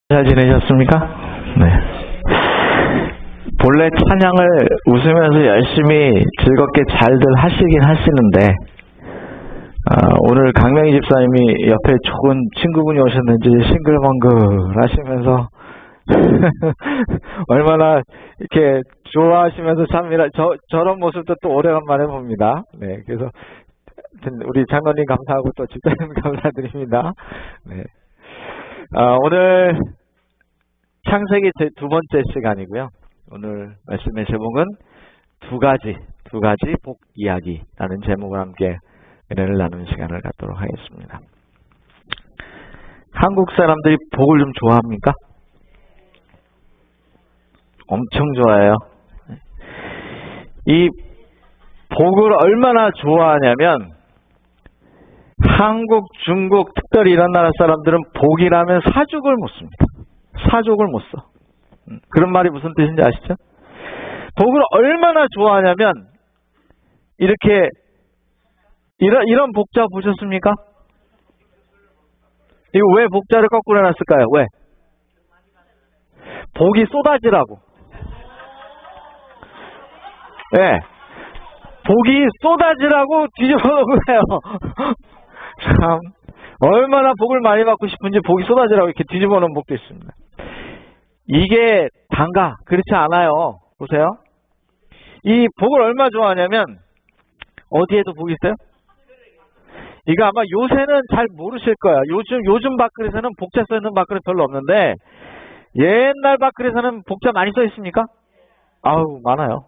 잘 지내셨습니까? 네. 본래 찬양을 웃으면서 열심히 즐겁게 잘들 하시긴 하시는데 오늘 강명희 집사님이 옆에 좋은 친구분이 오셨는지 싱글벙글 하시면서 얼마나 이렇게 좋아하시면서 참이라 저런 모습도 또 오래간만에 봅니다. 네, 그래서 우리 장로님 감사하고 또 집사님 감사드립니다. 네. 오늘 창세기 제 두 번째 시간이고요. 오늘 말씀의 제목은 두 가지 복 이야기라는 제목을 함께 은혜를 나누는 시간을 갖도록 하겠습니다. 한국 사람들이 복을 좀 좋아합니까? 엄청 좋아해요. 이 복을 얼마나 좋아하냐면 한국, 중국, 특별히 이런 나라 사람들은 복이라면 사족을 못 씁니다. 사족을 못 써. 그런 말이 무슨 뜻인지 아시죠? 복을 얼마나 좋아하냐면 이렇게 이런 복자 보셨습니까? 이거 왜 복자를 거꾸로 해놨을까요? 왜? 복이 쏟아지라고. 네. 복이 쏟아지라고 뒤집어 놓은 거예요. 참 얼마나 복을 많이 받고 싶은지 복이 쏟아지라고 이렇게 뒤집어 놓은 복도 있습니다. 이게 단가? 그렇지 않아요. 보세요. 이 복을 얼마나 좋아하냐면 어디에도 복이 있어요? 이거 아마 요새는 잘 모르실 거야. 요즘 밥그릇에는 복자 써 있는 밥그릇 별로 없는데 옛날 밥그릇에는 복자 많이 써 있습니까? 아우 많아요.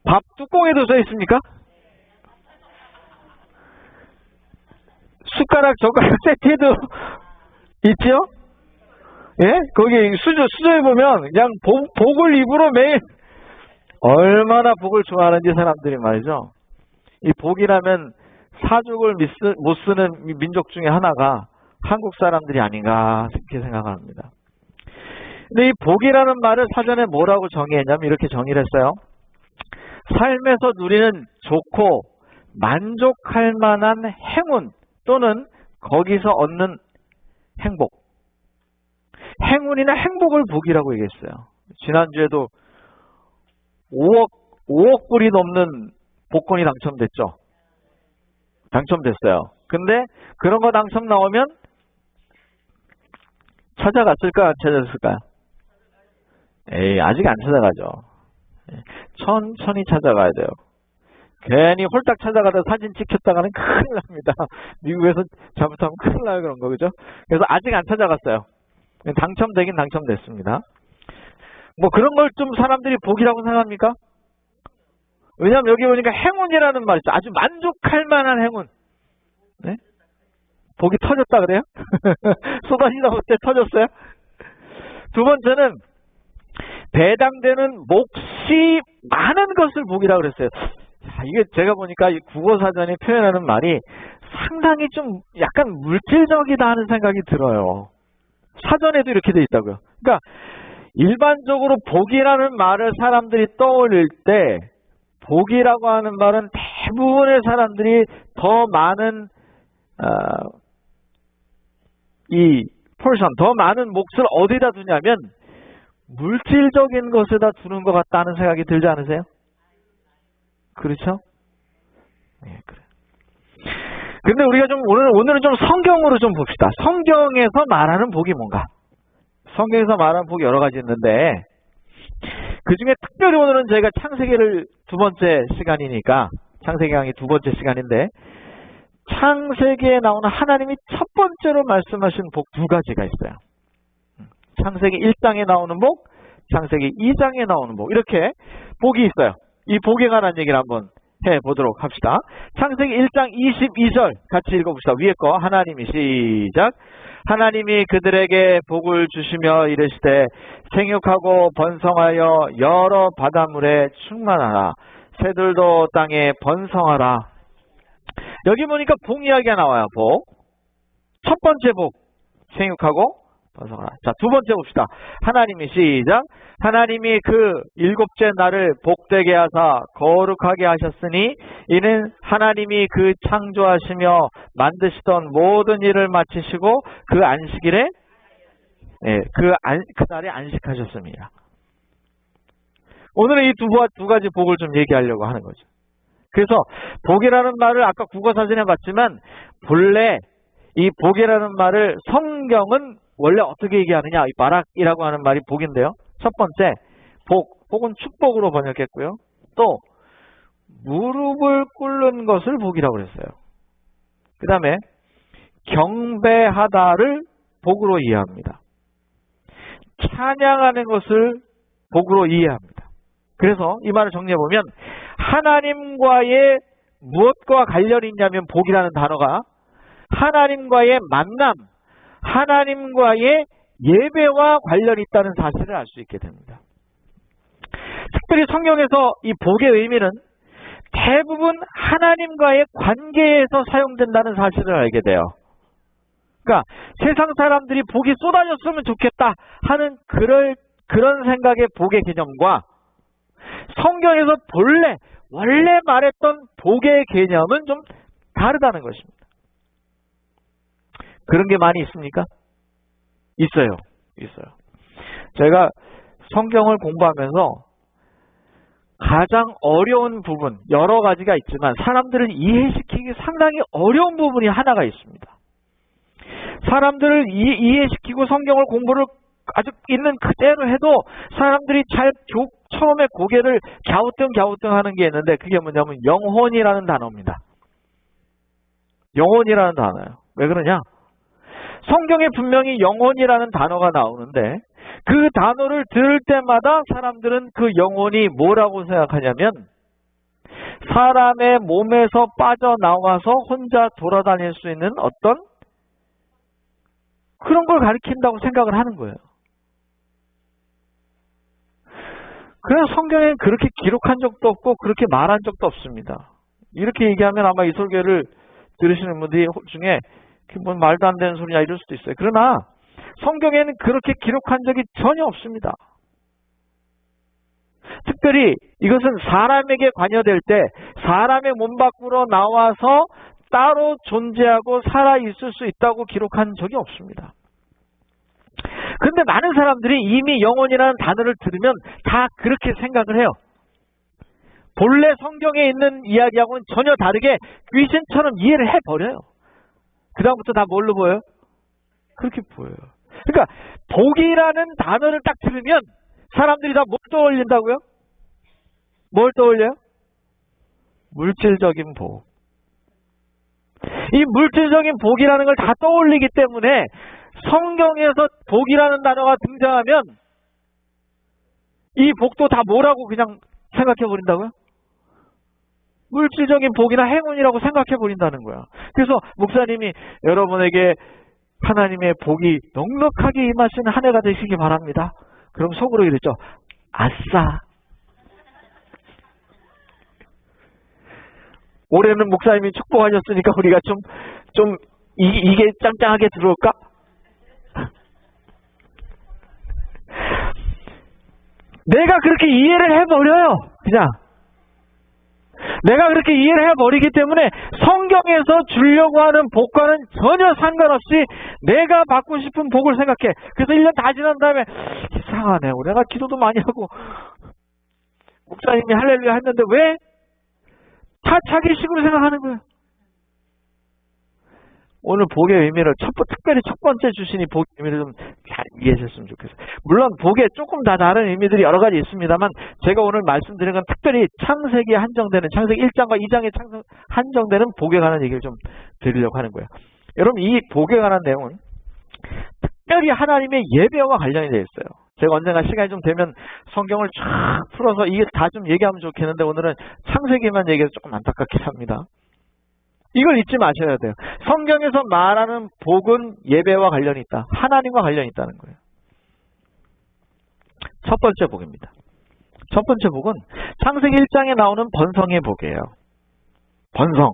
밥 뚜껑에도 써 있습니까? 숟가락, 젓가락 세트에도 있죠? 예? 거기 수저에 보면 그냥 복을 입으로 매일 얼마나 복을 좋아하는지 사람들이 말이죠. 이 복이라면 사족을 못 쓰는 민족 중에 하나가 한국 사람들이 아닌가 그렇게 생각합니다. 근데 이 복이라는 말을 사전에 뭐라고 정의했냐면 이렇게 정의를 했어요. 삶에서 누리는 좋고 만족할 만한 행운 또는 거기서 얻는 행복. 행운이나 행복을 복이라고 얘기했어요. 지난주에도 5억 불이 넘는 복권이 당첨됐죠. 당첨됐어요. 근데 그런 거 당첨 나오면 찾아갔을까 안 찾아갔을까요? 에이 아직 안 찾아가죠. 천천히 찾아가야 돼요. 괜히 홀딱 찾아가다 사진 찍혔다가는 큰일 납니다. 미국에서 잘못하면 큰일 나요 그런 거 그죠? 그래서 아직 안 찾아갔어요. 당첨되긴 당첨됐습니다. 뭐 그런 걸 좀 사람들이 복이라고 생각합니까? 왜냐하면 여기 보니까 행운이라는 말이 있어요. 아주 만족할 만한 행운. 네? 복이 터졌다 그래요? 쏟아지다 볼 때 터졌어요? 두 번째는 배당되는 몫이 많은 것을 복이라고 그랬어요. 자, 이게 제가 보니까 이 국어사전이 표현하는 말이 상당히 좀 약간 물질적이다 하는 생각이 들어요. 사전에도 이렇게 돼 있다고요. 그러니까 일반적으로 복이라는 말을 사람들이 떠올릴 때 복이라고 하는 말은 대부분의 사람들이 더 많은 더 많은 몫을 어디다 두냐면 물질적인 것에다 두는 것 같다는 생각이 들지 않으세요? 그렇죠? 네, 그래. 근데 우리가 좀 오늘은 좀 성경으로 좀 봅시다. 성경에서 말하는 복이 뭔가? 성경에서 말하는 복이 여러 가지 있는데 그 중에 특별히 오늘은 저희가 창세기를 두 번째 시간이니까 창세기 강의 두 번째 시간인데 창세기에 나오는 하나님이 첫 번째로 말씀하신 복 두 가지가 있어요. 창세기 1장에 나오는 복, 창세기 2장에 나오는 복 이렇게 복이 있어요. 이 복에 관한 얘기를 한번 해보도록 합시다. 창세기 1장 22절 같이 읽어봅시다. 위에 거 하나님이 시작. 하나님이 그들에게 복을 주시며 이르시되 생육하고 번성하여 여러 바닷물에 충만하라. 새들도 땅에 번성하라. 여기 보니까 복 이야기가 나와요. 복. 첫 번째 복 생육하고 번성하라. 자, 두 번째 봅시다. 하나님이 시작. 하나님이 그 일곱째 날을 복되게 하사 거룩하게 하셨으니 이는 하나님이 그 창조하시며 만드시던 모든 일을 마치시고 그 안식일에 그 날에 안식하셨습니다. 오늘은 이 두 가지 복을 좀 얘기하려고 하는 거죠. 그래서 복이라는 말을 아까 국어사전에 봤지만 본래 이 복이라는 말을 성경은 원래 어떻게 얘기하느냐, 이 바락이라고 하는 말이 복인데요. 첫 번째, 복은 축복으로 번역했고요. 또 무릎을 꿇는 것을 복이라고 그랬어요. 그 다음에 경배하다를 복으로 이해합니다. 찬양하는 것을 복으로 이해합니다. 그래서 이 말을 정리해보면 하나님과의 무엇과 관련이 있냐면 복이라는 단어가 하나님과의 만남, 하나님과의 예배와 관련이 있다는 사실을 알 수 있게 됩니다. 특별히 성경에서 이 복의 의미는 대부분 하나님과의 관계에서 사용된다는 사실을 알게 돼요. 그러니까 세상 사람들이 복이 쏟아졌으면 좋겠다 하는 그런 생각의 복의 개념과 성경에서 원래 말했던 복의 개념은 좀 다르다는 것입니다. 그런 게 많이 있습니까? 있어요. 제가 성경을 공부하면서 가장 어려운 부분, 여러 가지가 있지만 사람들을 이해시키기 상당히 어려운 부분이 하나가 있습니다. 사람들을 이해시키고 성경을 공부를 아주 있는 그대로 해도 사람들이 처음에 고개를 갸우뚱 하는 게 있는데 그게 뭐냐면 영혼이라는 단어입니다. 영혼이라는 단어예요. 왜 그러냐? 성경에 분명히 영혼이라는 단어가 나오는데 그 단어를 들을 때마다 사람들은 그 영혼이 뭐라고 생각하냐면 사람의 몸에서 빠져나와서 혼자 돌아다닐 수 있는 어떤 그런 걸 가리킨다고 생각을 하는 거예요. 그래서 성경에는 그렇게 기록한 적도 없고 그렇게 말한 적도 없습니다. 이렇게 얘기하면 아마 이 설교를 들으시는 분들 중에 뭐 말도 안 되는 소리냐 이럴 수도 있어요. 그러나 성경에는 그렇게 기록한 적이 전혀 없습니다. 특별히 이것은 사람에게 관여될 때 사람의 몸 밖으로 나와서 따로 존재하고 살아있을 수 있다고 기록한 적이 없습니다. 그런데 많은 사람들이 이미 영혼이라는 단어를 들으면 다 그렇게 생각을 해요. 본래 성경에 있는 이야기하고는 전혀 다르게 귀신처럼 이해를 해버려요. 그 다음부터 다 뭘로 보여요? 그렇게 보여요. 그러니까 복이라는 단어를 딱 들으면 사람들이 다 뭘 떠올린다고요? 뭘 떠올려요? 물질적인 복. 이 물질적인 복이라는 걸 다 떠올리기 때문에 성경에서 복이라는 단어가 등장하면 이 복도 다 뭐라고 그냥 생각해 버린다고요? 물질적인 복이나 행운이라고 생각해 버린다는 거야. 그래서 목사님이 여러분에게 하나님의 복이 넉넉하게 임하시는 한 해가 되시기 바랍니다. 그럼 속으로 이랬죠. 아싸. 올해는 목사님이 축복하셨으니까 우리가 좀 이게 짱짱하게 들어올까? 내가 그렇게 이해를 해버려요. 그냥. 내가 그렇게 이해를 해버리기 때문에 성경에서 주려고 하는 복과는 전혀 상관없이 내가 받고 싶은 복을 생각해. 그래서 1년 다 지난 다음에 이상하네. 내가 기도도 많이 하고 목사님이 할렐루야 했는데 왜? 다 자기식으로 생각하는 거예요. 오늘 복의 의미를 특별히 첫 번째 주신이 복의 의미를 좀 잘 이해하셨으면 좋겠어요. 물론 복에 조금 다 다른 의미들이 여러 가지 있습니다만 제가 오늘 말씀드린 건 특별히 창세기에 한정되는 창세기 1장과 2장에 한정되는 복에 관한 얘기를 좀 드리려고 하는 거예요. 여러분 이 복에 관한 내용은 특별히 하나님의 예배와 관련이 되어 있어요. 제가 언젠가 시간이 좀 되면 성경을 쫙 풀어서 이게 다 좀 얘기하면 좋겠는데 오늘은 창세기만 얘기해서 조금 안타깝긴 합니다. 이걸 잊지 마셔야 돼요. 성경에서 말하는 복은 예배와 관련이 있다. 하나님과 관련이 있다는 거예요. 첫 번째 복입니다. 첫 번째 복은 창세기 1장에 나오는 번성의 복이에요. 번성.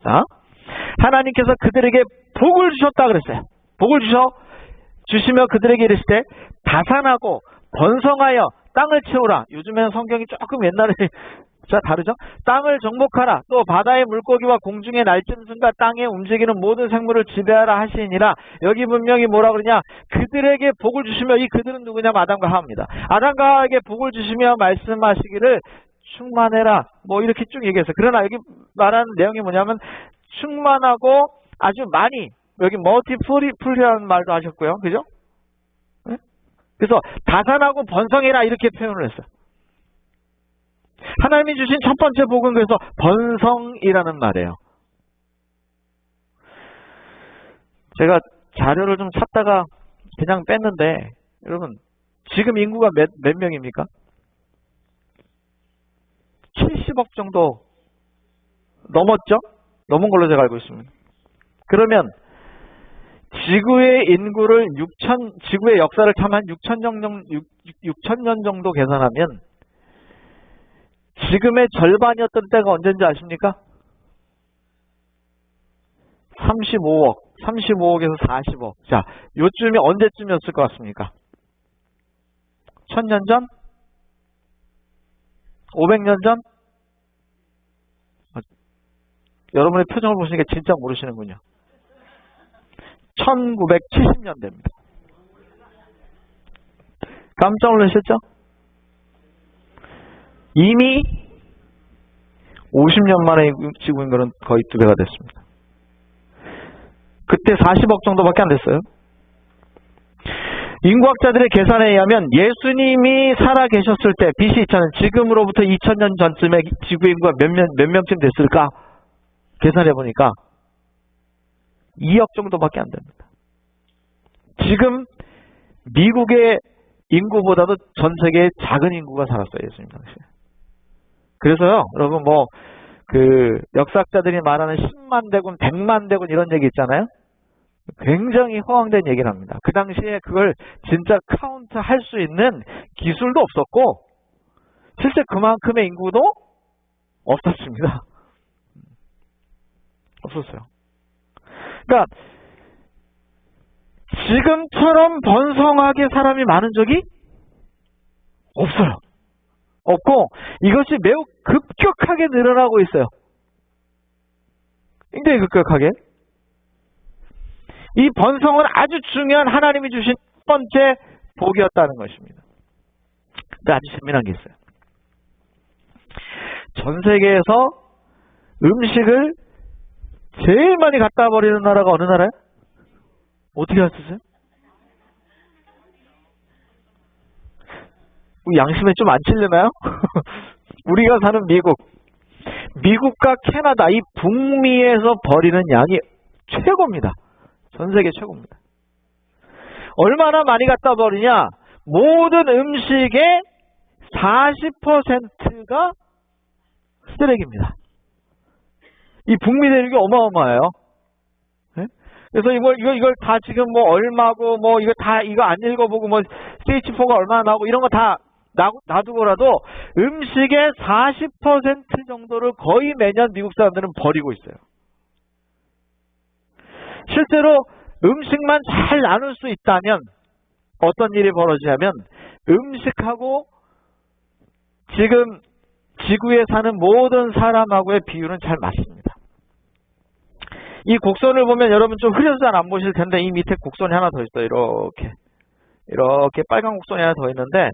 자, 하나님께서 그들에게 복을 주셨다 그랬어요. 복을 주셔 주시며 그들에게 이르시되 다산하고 번성하여 땅을 채우라. 요즘에는 성경이 조금 옛날에 다르죠? 땅을 정복하라. 또 바다의 물고기와 공중의 날짐승과 땅에 움직이는 모든 생물을 지배하라 하시니라. 여기 분명히 뭐라 그러냐? 그들에게 복을 주시며, 이 그들은 누구냐? 아담과 하와입니다. 아담과 하와에게 복을 주시며 말씀하시기를 충만해라. 뭐 이렇게 쭉 얘기했어요. 그러나 여기 말하는 내용이 뭐냐면 충만하고 아주 많이, 여기 멀티플리라는 말도 하셨고요. 그죠? 네? 그래서 다산하고 번성해라 이렇게 표현을 했어요. 하나님이 주신 첫 번째 복은 그래서 번성이라는 말이에요. 제가 자료를 좀 찾다가 그냥 뺐는데, 여러분 지금 인구가 몇 명입니까? 70억 정도 넘었죠? 넘은 걸로 제가 알고 있습니다. 그러면 지구의 인구를 지구의 역사를 참 한 6,000년 정도 계산하면 지금의 절반이었던 때가 언제인지 아십니까? 35억에서 40억. 자, 요쯤이 언제쯤이었을 것 같습니까? 1000년 전? 500년 전? 여러분의 표정을 보시니까 진짜 모르시는군요. 1970년대입니다. 깜짝 놀라셨죠? 이미 50년 만에 지구 인구는 거의 2배가 됐습니다. 그때 40억 정도밖에 안 됐어요. 인구학자들의 계산에 의하면 예수님이 살아 계셨을 때 BC 2000년, 지금으로부터 2000년 전쯤에 지구 인구가 몇 명쯤 됐을까? 계산해 보니까 2억 정도밖에 안 됩니다. 지금 미국의 인구보다도 전 세계의 작은 인구가 살았어요, 예수님 당시에. 그래서요, 여러분 역사학자들이 말하는 10만 대군, 100만 대군 이런 얘기 있잖아요. 굉장히 허황된 얘기를 합니다. 그 당시에 그걸 진짜 카운트 할 수 있는 기술도 없었고, 실제 그만큼의 인구도 없었습니다. 없었어요. 그러니까 지금처럼 번성하게 사람이 많은 적이 없어요. 없고 이것이 매우 급격하게 늘어나고 있어요. 굉장히 급격하게. 이 번성은 아주 중요한 하나님이 주신 첫 번째 복이었다는 것입니다. 근데 아주 재미난 게 있어요. 전 세계에서 음식을 제일 많이 갖다 버리는 나라가 어느 나라예요? 어떻게 하셨어요? 양심에 좀 안 찔리나요? 우리가 사는 미국과 캐나다, 이 북미에서 버리는 양이 최고입니다. 전 세계 최고입니다. 얼마나 많이 갖다 버리냐? 모든 음식의 40%가 쓰레기입니다. 이 북미 대륙이 어마어마해요. 네? 그래서 이걸 다 지금 뭐 얼마고 이거 안 읽어보고 CH4가 얼마나 나오고 이런 거 다 놔두고라도 음식의 40% 정도를 거의 매년 미국 사람들은 버리고 있어요. 실제로 음식만 잘 나눌 수 있다면 어떤 일이 벌어지냐면 음식하고 지금 지구에 사는 모든 사람하고의 비율은 잘 맞습니다. 이 곡선을 보면 여러분 좀 흐려서 잘 안 보실 텐데 이 밑에 곡선이 하나 더 있어요. 이렇게 빨간 곡선이 하나 더 있는데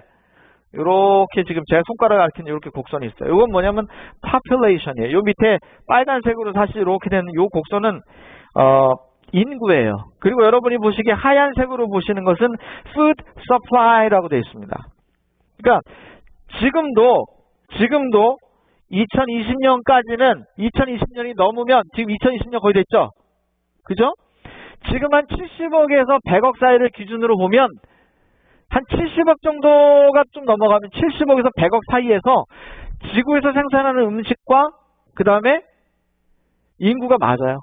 이렇게 지금 제 손가락 가리키는 이렇게 곡선이 있어요. 이건 뭐냐면 population이에요. 이 밑에 빨간색으로 사실 이렇게 되는 이 곡선은 인구예요. 그리고 여러분이 보시기에 하얀색으로 보시는 것은 food supply라고 되어 있습니다. 그러니까 지금도 2020년까지는 2020년이 넘으면 지금 2020년 거의 됐죠? 그죠? 지금 한 70억에서 100억 사이를 기준으로 보면 한 70억 정도가 좀 넘어가면 70억에서 100억 사이에서 지구에서 생산하는 음식과 그 다음에 인구가 맞아요.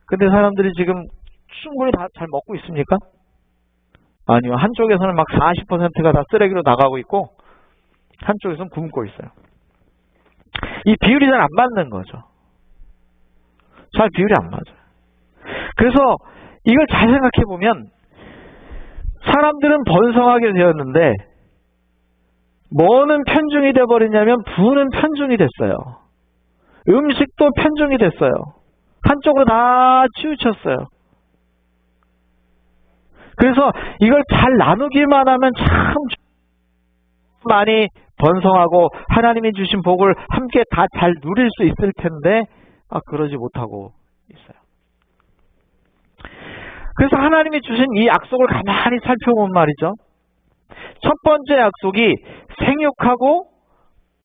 근데 사람들이 지금 충분히 다 잘 먹고 있습니까? 아니요. 한쪽에서는 막 40%가 다 쓰레기로 나가고 있고 한쪽에서는 굶고 있어요. 이 비율이 잘 안 맞는 거죠. 잘 비율이 안 맞아요. 그래서 이걸 잘 생각해 보면 사람들은 번성하게 되었는데 뭐는 편중이 돼버리냐면 부는 편중이 됐어요. 음식도 편중이 됐어요. 한쪽으로 다 치우쳤어요. 그래서 이걸 잘 나누기만 하면 참 많이 번성하고 하나님이 주신 복을 함께 다 잘 누릴 수 있을 텐데 그러지 못하고 있어요. 그래서 하나님이 주신 이 약속을 가만히 살펴보면 말이죠. 첫 번째 약속이 생육하고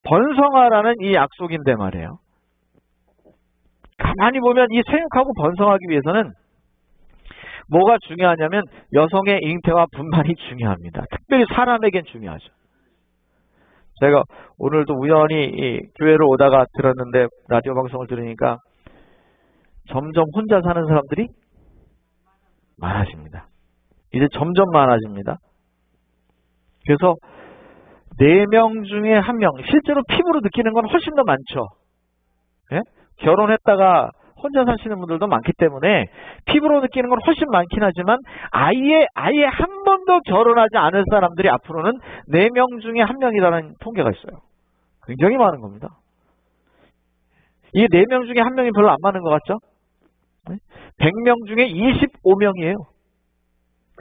번성하라는 이 약속인데 말이에요. 가만히 보면 이 생육하고 번성하기 위해서는 뭐가 중요하냐면 여성의 잉태와 분만이 중요합니다. 특별히 사람에겐 중요하죠. 제가 오늘도 우연히 이 교회로 오다가 들었는데 라디오 방송을 들으니까 점점 혼자 사는 사람들이 많아집니다. 이제 점점 많아집니다. 그래서 4명 중에 1명, 실제로 피부로 느끼는 건 훨씬 더 많죠. 예? 결혼했다가 혼자 사시는 분들도 많기 때문에 피부로 느끼는 건 훨씬 많긴 하지만 아예 한 번도 결혼하지 않을 사람들이 앞으로는 4명 중에 1명이라는 통계가 있어요. 굉장히 많은 겁니다. 이 4명 중에 1명이 별로 안 많은 것 같죠? 100명 중에 25명이에요.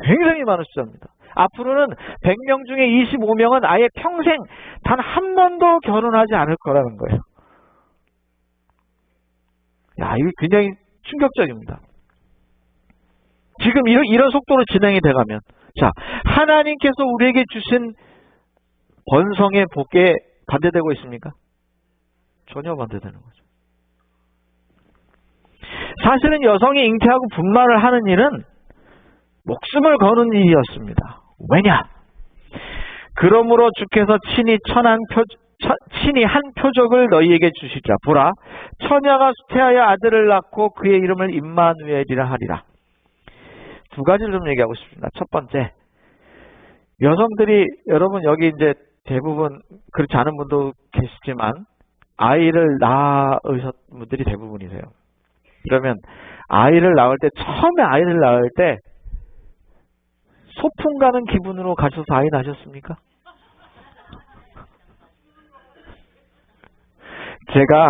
굉장히 많은 숫자입니다. 앞으로는 100명 중에 25명은 아예 평생 단 한 번도 결혼하지 않을 거라는 거예요. 야, 이거 굉장히 충격적입니다. 지금 이런 속도로 진행이 돼가면, 자, 하나님께서 우리에게 주신 번성의 복에 반대되고 있습니까? 전혀 반대되는 거죠. 사실은 여성이 잉태하고 분만을 하는 일은 목숨을 거는 일이었습니다. 왜냐? 그러므로 주께서 친히 한 표적을 너희에게 주시자. 보라, 처녀가 수태하여 아들을 낳고 그의 이름을 임마누엘이라 하리라. 두 가지를 좀 얘기하고 싶습니다. 첫 번째, 여성들이, 여러분 여기 이제 대부분 그렇지 않은 분도 계시지만 아이를 낳으셨 분들이 대부분이세요. 그러면 아이를 낳을 때, 처음에 아이를 낳을 때 소풍 가는 기분으로 가셔서 아이 낳으셨습니까? 제가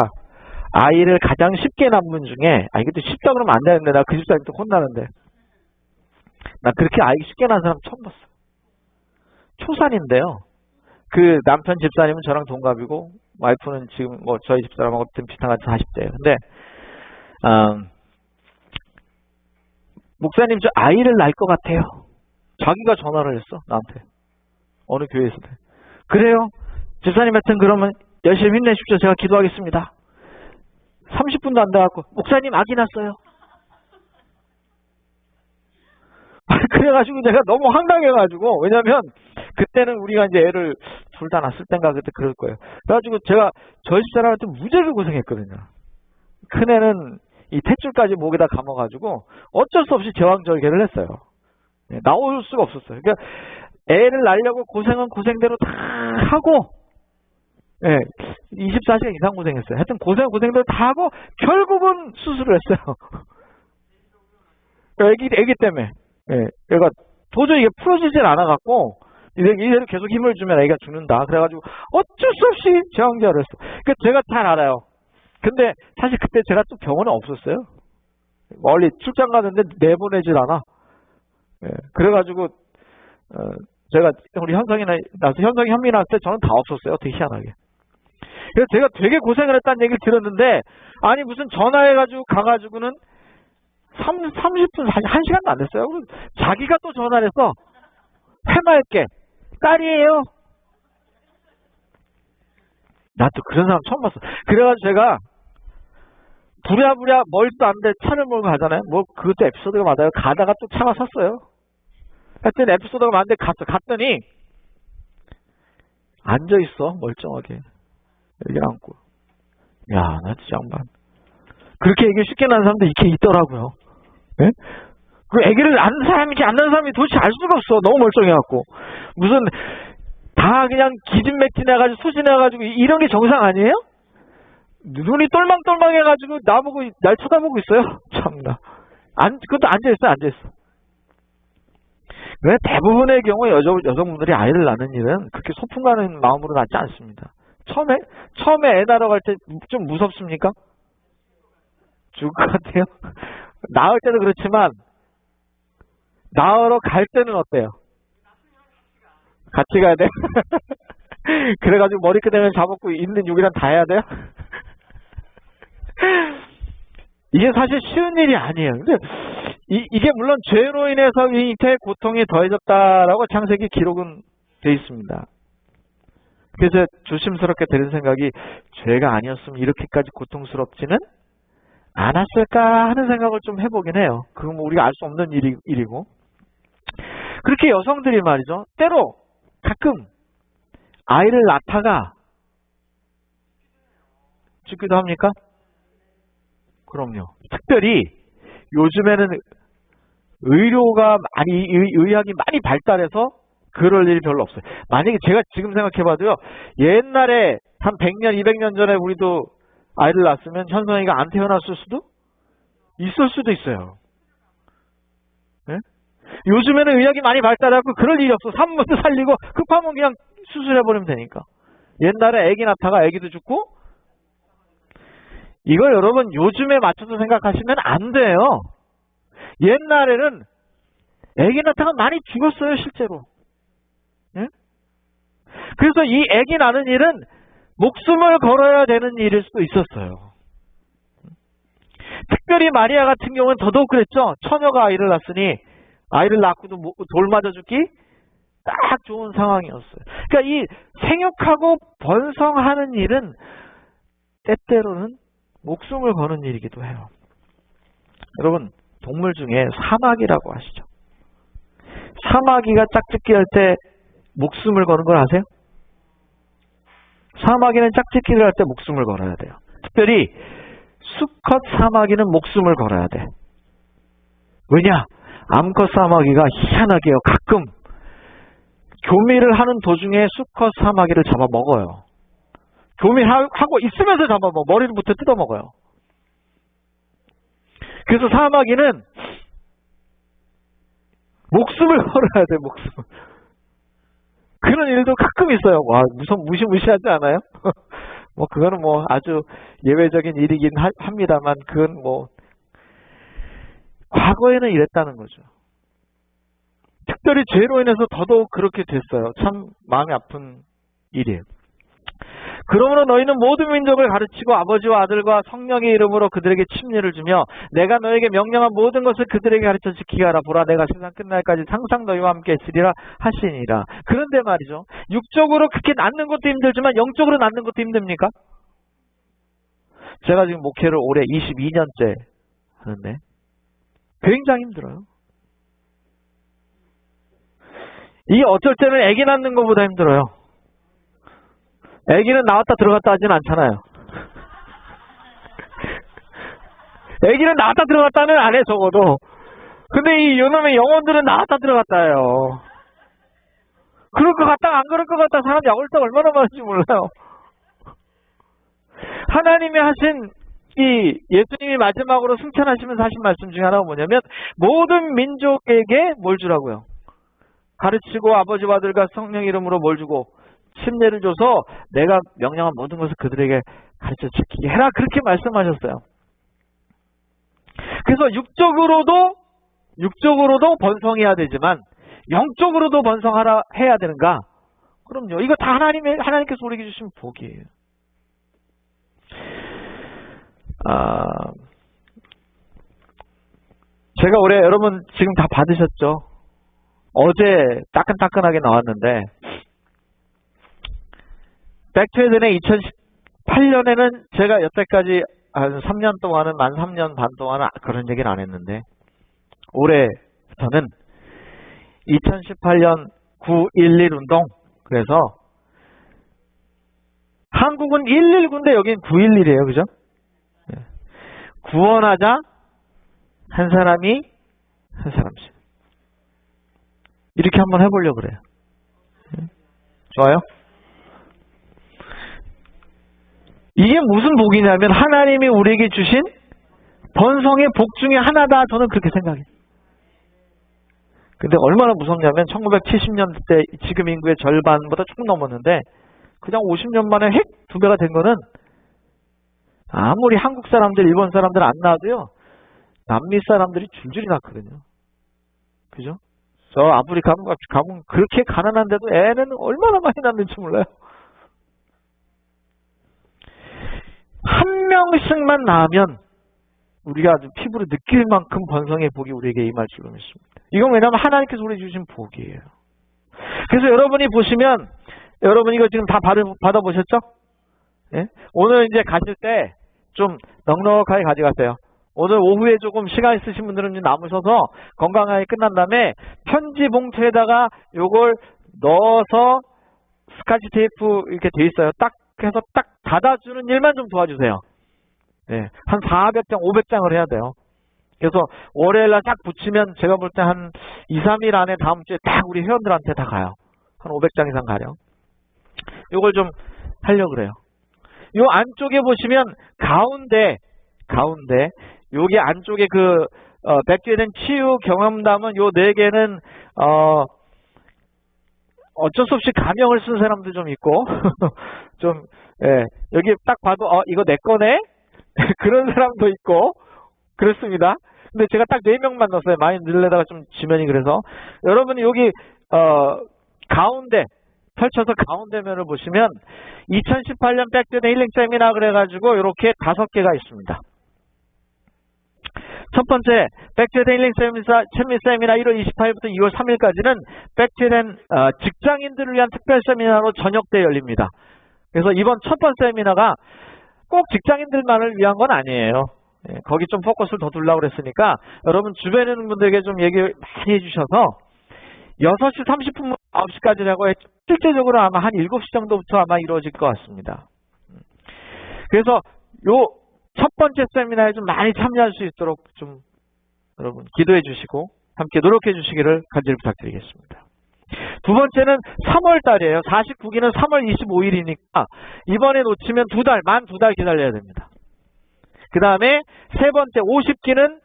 아이를 가장 쉽게 낳은 분 중에, 이것도 쉽다 그러면 안 되는데, 나 그 집사님 또 혼나는데, 나 그렇게 아이 쉽게 낳은 사람 처음 봤어. 초산인데요. 그 남편 집사님은 저랑 동갑이고, 와이프는 지금 뭐 저희 집사람하고 비슷한 것 같은 40대예요. 근데 목사님, 저 아이를 낳을 것 같아요. 자기가 전화를 했어, 나한테. 어느 교회에서. 그래요? 집사님 하여튼 그러면 열심히 힘내십시오. 제가 기도하겠습니다. 30분도 안 돼갖고, 목사님 아기 낳았어요. 그래가지고 내가 너무 황당해가지고, 왜냐면 그때는 우리가 이제 애를 둘 다 낳았을 땐가 그때 그럴 거예요. 그래가지고 제가 저희 집사람한테 무지하게 고생했거든요. 큰애는 이 탯줄까지 목에다 감아가지고 어쩔 수 없이 제왕절개를 했어요. 나올 수가 없었어요. 그러니까 애를 낳으려고 고생은 고생대로 다 하고, 24시간 이상 고생했어요. 하여튼 고생대로 다 하고 결국은 수술을 했어요. 애기 때문에. 얘가 도저히 이게 풀어지질 않아갖고 이대로 계속 힘을 주면 애기가 죽는다. 그래가지고 어쩔 수 없이 제왕절개를 했어. 그러니까 제가 잘 알아요. 근데 사실 그때 제가 또 병원에 없었어요. 멀리 출장 가는데 내보내질 않아. 그래가지고 제가 우리 현성이 나서 현성이 현미 낳을 때 저는 다 없었어요. 되게 희한하게. 그래서 제가 되게 고생을 했다는 얘기를 들었는데, 아니 무슨 전화해가지고 가가지고는 30분, 1시간도 안 됐어요. 자기가 또 전화를 해서 해맑게 딸이에요. 나 또 그런 사람 처음 봤어. 그래가지고 제가 부랴부랴 멀지도 않는데 차를 몰고 가잖아요. 뭐 그것도 에피소드가 맞아요. 가다가 또 차가 섰어요. 하여튼 에피소드가 많은데 갔더니 앉아있어, 멀쩡하게. 여기 앉고. 야, 나 진짜 양반. 그렇게 애기 쉽게 낳는 사람도 이렇게 있더라고요. 예? 그 애기를 낳는 사람인지 안 낳는 사람이 도대체 알 수가 없어. 너무 멀쩡해갖고. 무슨 다 그냥 기진맥진해가지고 소진해가지고 이런 게 정상 아니에요? 눈이 똘망똘망해가지고 나보고 날 쳐다보고 있어요. 참나. 그것도 앉아있어. 왜 대부분의 경우 여성분들이 아이를 낳는 일은 그렇게 소풍 가는 마음으로 낳지 않습니다. 처음에 애 낳으러 갈 때 좀 무섭습니까? 죽을 것 같아요. 낳을 때도 그렇지만 낳으러 갈 때는 어때요? 같이 가야 돼? 그래가지고 머리끄댕이를 잡고 있는 욕이랑 다 해야 돼요? 이게 사실 쉬운 일이 아니에요. 근데 이게 물론 죄로 인해서 이 잉태의 고통이 더해졌다라고 창세기 기록은 돼 있습니다. 그래서 조심스럽게 드는 생각이 죄가 아니었으면 이렇게까지 고통스럽지는 않았을까 하는 생각을 좀 해보긴 해요. 그건 뭐 우리가 알 수 없는 일이고. 그렇게 여성들이 말이죠. 때로 가끔 아이를 낳다가 죽기도 합니까? 그럼요. 특별히 요즘에는 의학이 많이 발달해서 그럴 일이 별로 없어요. 만약에 제가 지금 생각해봐도요. 옛날에 한 100년, 200년 전에 우리도 아이를 낳았으면 현성이가 안 태어났을 수도 있을 수도 있어요. 네? 요즘에는 의학이 많이 발달해서 그럴 일이 없어. 산모도 살리고 급하면 그냥 수술해버리면 되니까. 옛날에 아기 낳다가 아기도 죽고 이걸 여러분 요즘에 맞춰서 생각하시면 안 돼요. 옛날에는 아기 낳다가 많이 죽었어요. 실제로. 네? 그래서 이 아기 낳는 일은 목숨을 걸어야 되는 일일 수도 있었어요. 특별히 마리아 같은 경우는 더더욱 그랬죠. 처녀가 아이를 낳았으니 아이를 낳고도 돌 맞아 죽기 딱 좋은 상황이었어요. 그러니까 이 생육하고 번성하는 일은 때때로는 목숨을 거는 일이기도 해요. 여러분 동물 중에 사마귀라고 아시죠? 사마귀가 짝짓기 할 때 목숨을 거는 걸 아세요? 사마귀는 짝짓기를 할 때 목숨을 걸어야 돼요. 특별히 수컷 사마귀는 목숨을 걸어야 돼. 왜냐? 암컷 사마귀가 희한하게요. 가끔 교미를 하는 도중에 수컷 사마귀를 잡아먹어요. 교미하고 있으면서 잡아먹어. 머리부터 뜯어먹어요. 그래서 사마귀는 목숨을 걸어야 돼. 목숨을. 그런 일도 가끔 있어요. 와, 무시무시하지 않아요? 뭐 그거는 뭐 아주 예외적인 일이긴 합니다만 그건 뭐 과거에는 이랬다는 거죠. 특별히 죄로 인해서 더더욱 그렇게 됐어요. 참 마음이 아픈 일이에요. 그러므로 너희는 모든 민족을 가르치고 아버지와 아들과 성령의 이름으로 그들에게 침례를 주며 내가 너에게 명령한 모든 것을 그들에게 가르쳐 지키게 하라. 보라 내가 세상 끝날까지 항상 너희와 함께 있으리라 하시니라. 그런데 말이죠. 육적으로 그렇게 낳는 것도 힘들지만 영적으로 낳는 것도 힘듭니까? 제가 지금 목회를 올해 22년째 하는데 굉장히 힘들어요. 이게 어쩔 때는 아기 낳는 것보다 힘들어요. 아기는 나왔다 들어갔다 하진 않잖아요. 아기는 나왔다 들어갔다는 안 해 적어도. 근데 이 요놈의 영혼들은 나왔다 들어갔다 해요. 그럴 것 같다 안 그럴 것 같다 사람 약올 때 얼마나 많은지 몰라요. 하나님이 하신 이 예수님이 마지막으로 승천하시면서 하신 말씀 중에 하나가 뭐냐면 모든 민족에게 뭘 주라고요? 가르치고 아버지와 아들과 성령 이름으로 뭘 주고 침례를 줘서 내가 명령한 모든 것을 그들에게 가르쳐 지키게 해라. 그렇게 말씀하셨어요. 그래서 육적으로도 번성해야 되지만 영적으로도 번성하라 해야 되는가? 그럼요. 이거 다 하나님께서 우리에게 주신 복이에요. 제가 올해 여러분 지금 다 받으셨죠? 어제 따끈따끈하게 나왔는데 백투에덴의 2018년에는 제가 여태까지 한 3년 동안은 만 3년 반 동안은 그런 얘기를 안 했는데 올해부터는 2018년 9.11 운동 그래서 한국은 119인데 여긴 9.11이에요. 그죠? 구원하자 한 사람이 한 사람씩 이렇게 한번 해보려고 그래요. 좋아요? 이게 무슨 복이냐면 하나님이 우리에게 주신 번성의 복 중에 하나다. 저는 그렇게 생각해요. 근데 얼마나 무섭냐면 1970년대 때 지금 인구의 절반보다 조금 넘었는데 그냥 50년 만에 핵 2배가 된 거는 아무리 한국 사람들, 일본 사람들 안 낳아도요. 남미 사람들이 줄줄이 낳거든요. 그죠? 저 아프리카 가면 그렇게 가난한데도 애는 얼마나 많이 낳는지 몰라요. 한 명씩만 낳으면 우리가 아주 피부로 느낄 만큼 번성의 복이 우리에게 임할 줄로 믿습니다. 이건 왜냐하면 하나님께서 우리 주신 복이에요. 그래서 여러분이 보시면 여러분 이거 지금 다 받아보셨죠? 예? 오늘 이제 가실 때 좀 넉넉하게 가져가세요. 오늘 오후에 조금 시간 있으신 분들은 남으셔서 건강하게 끝난 다음에 편지 봉투에다가 요걸 넣어서 스카치 테이프 이렇게 돼 있어요. 딱 해서 딱 닫아주는 일만 좀 도와주세요. 네, 한 400장, 500장을 해야 돼요. 그래서 월요일날 딱 붙이면 제가 볼 때 한 2, 3일 안에 다음 주에 딱 우리 회원들한테 다 가요. 한 500장 이상 가요. 요걸 좀 하려고 그래요. 요 안쪽에 보시면 가운데 여기 안쪽에 그 백주에 대한 치유 경험담은 요 4개는 어쩔 수 없이 가명을 쓴 사람도 좀 있고 좀 예, 여기 딱 봐도 이거 내 거네 그런 사람도 있고 그렇습니다. 근데 제가 딱 4명만 넣었어요. 많이 늘려다가 좀 지면이 그래서 여러분이 여기 가운데 펼쳐서 가운데면을 보시면 2018년 백투더 힐링 세미나 그래가지고 이렇게 5개가 있습니다. 첫 번째 백투더 힐링 세미나 1월 28일부터 2월 3일까지는 백투더 직장인들을 위한 특별 세미나로 저녁 때 열립니다. 그래서 이번 첫 번째 세미나가 꼭 직장인들만을 위한 건 아니에요. 예, 거기 좀 포커스를 더 두려고 그랬으니까 여러분 주변에 있는 분들에게 좀 얘기 많이 해주셔서 6시 30분 9시까지라고 했죠. 실제적으로 아마 한 7시 정도부터 아마 이루어질 것 같습니다. 그래서 요 첫 번째 세미나에 좀 많이 참여할 수 있도록 좀 여러분 기도해 주시고 함께 노력해 주시기를 간절히 부탁드리겠습니다. 두 번째는 3월 달이에요. 49기는 3월 25일이니까 이번에 놓치면 만 2달 기다려야 됩니다. 그 다음에 세 번째 50기는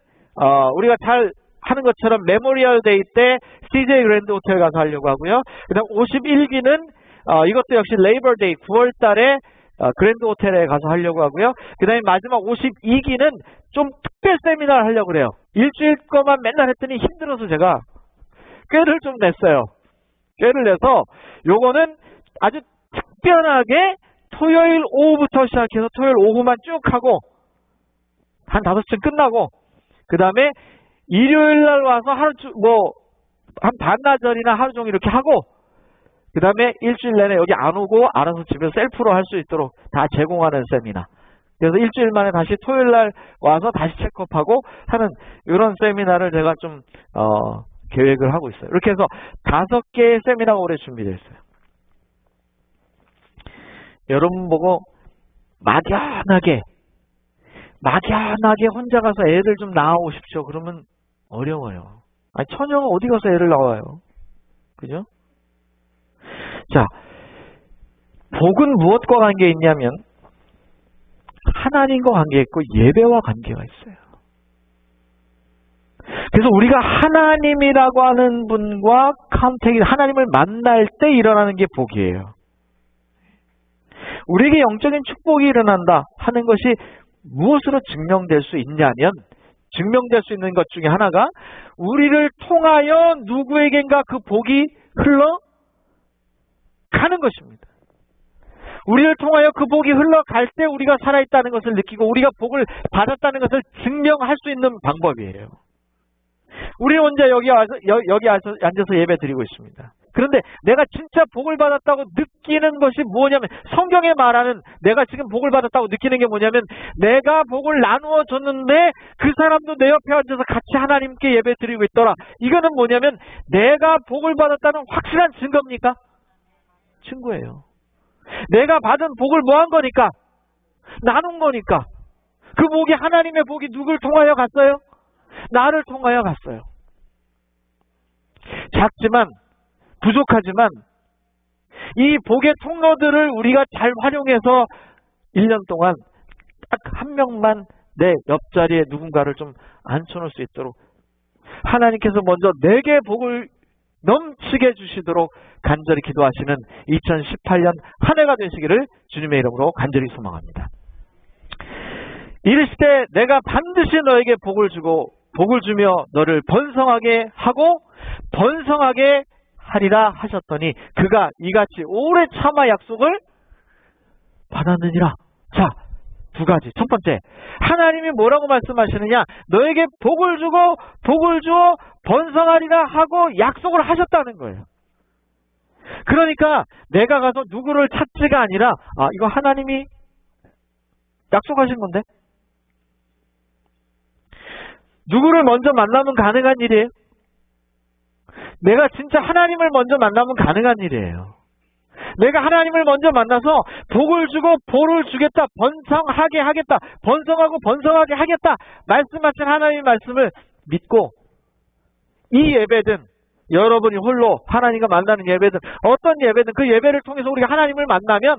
우리가 잘 하는 것처럼 메모리얼 데이 때 CJ 그랜드 호텔 가서 하려고 하고요. 그 다음 51기는 이것도 역시 레이버 데이 9월 달에 그랜드 호텔에 가서 하려고 하고요. 그 다음에 마지막 52기는 좀 특별 세미나를 하려고 그래요. 일주일 거만 맨날 했더니 힘들어서 제가 꾀를 좀 냈어요. 꾀를 내서 요거는 아주 특별하게 토요일 오후부터 시작해서 토요일 오후만 쭉 하고 한 5시쯤 끝나고 그 다음에 일요일 날 와서 한 반나절이나 하루 종일 이렇게 하고 그 다음에 일주일 내내 여기 안 오고 알아서 집에서 셀프로 할 수 있도록 다 제공하는 세미나. 그래서 일주일 만에 다시 토요일 날 와서 다시 체크업하고 하는 이런 세미나를 제가 좀 계획을 하고 있어요. 이렇게 해서 5개의 세미나가 올해 준비되어 있어요. 여러분 보고 막연하게 혼자 가서 애를 좀 낳아오십시오. 그러면 어려워요. 아니, 처녀가 어디 가서 애를 낳아요? 그죠? 자, 복은 무엇과 관계 있냐면 하나님과 관계 있고 예배와 관계가 있어요. 그래서 우리가 하나님이라고 하는 분과 컨택이 하나님을 만날 때 일어나는 게 복이에요. 우리에게 영적인 축복이 일어난다 하는 것이 무엇으로 증명될 수 있냐면 증명될 수 있는 것 중에 하나가 우리를 통하여 누구에겐가 그 복이 흘러가는 것입니다. 우리를 통하여 그 복이 흘러갈 때 우리가 살아있다는 것을 느끼고 우리가 복을 받았다는 것을 증명할 수 있는 방법이에요. 우리 혼자 여기 앉아서 예배 드리고 있습니다. 그런데 내가 진짜 복을 받았다고 느끼는 것이 뭐냐면 성경에 말하는 내가 지금 복을 받았다고 느끼는 게 뭐냐면 내가 복을 나누어 줬는데 그 사람도 내 옆에 앉아서 같이 하나님께 예배 드리고 있더라. 이거는 뭐냐면 내가 복을 받았다는 확실한 증거입니까? 증거예요. 내가 받은 복을 뭐 한 거니까? 나눈 거니까. 그 복이 하나님의 복이 누굴 통하여 갔어요? 나를 통하여 갔어요. 작지만 부족하지만 이 복의 통로들을 우리가 잘 활용해서 1년 동안 딱 한 명만 내 옆자리에 누군가를 좀 앉혀놓을 수 있도록 하나님께서 먼저 내게 복을 넘치게 주시도록 간절히 기도하시는 2018년 한 해가 되시기를 주님의 이름으로 간절히 소망합니다. 이르시되 내가 반드시 너에게 복을 주고 복을 주며 너를 번성하게 하고 번성하게 하리라 하셨더니 그가 이같이 오래 참아 약속을 받았느니라. 자, 두 가지. 첫 번째, 하나님이 뭐라고 말씀하시느냐? 너에게 복을 주고 복을 주어 번성하리라 하고 약속을 하셨다는 거예요. 그러니까 내가 가서 누구를 찾지가 아니라 이거 하나님이 약속하신 건데 누구를 먼저 만나면 가능한 일이에요. 내가 진짜 하나님을 먼저 만나면 가능한 일이에요. 내가 하나님을 먼저 만나서 복을 주고 복을 주겠다, 번성하게 하겠다, 번성하고 번성하게 하겠다 말씀하신 하나님의 말씀을 믿고 이 예배든 여러분이 홀로 하나님과 만나는 예배든 어떤 예배든 그 예배를 통해서 우리가 하나님을 만나면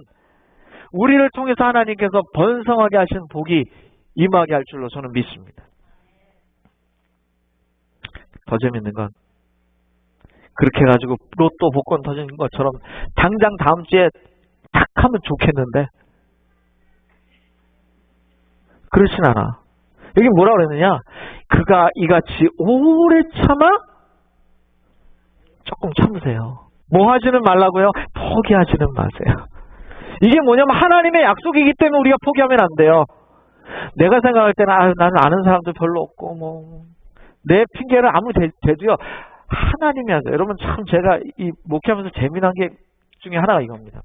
우리를 통해서 하나님께서 번성하게 하신 복이 임하게 할 줄로 저는 믿습니다. 더 재밌는 건 그렇게 해가지고 로또 복권 터지는 것처럼 당장 다음 주에 탁 하면 좋겠는데 그렇진 않아. 여기 뭐라 그랬느냐? 그가 이같이 오래 참아 조금 참으세요. 뭐 하지는 말라고요? 포기하지는 마세요. 이게 뭐냐면 하나님의 약속이기 때문에 우리가 포기하면 안 돼요. 내가 생각할 때는 나는 아는 사람도 별로 없고 내 핑계를 아무리 대도요. 하나님이 하세요. 여러분 참 제가 이 목회하면서 재미난 게 중에 하나가 이겁니다.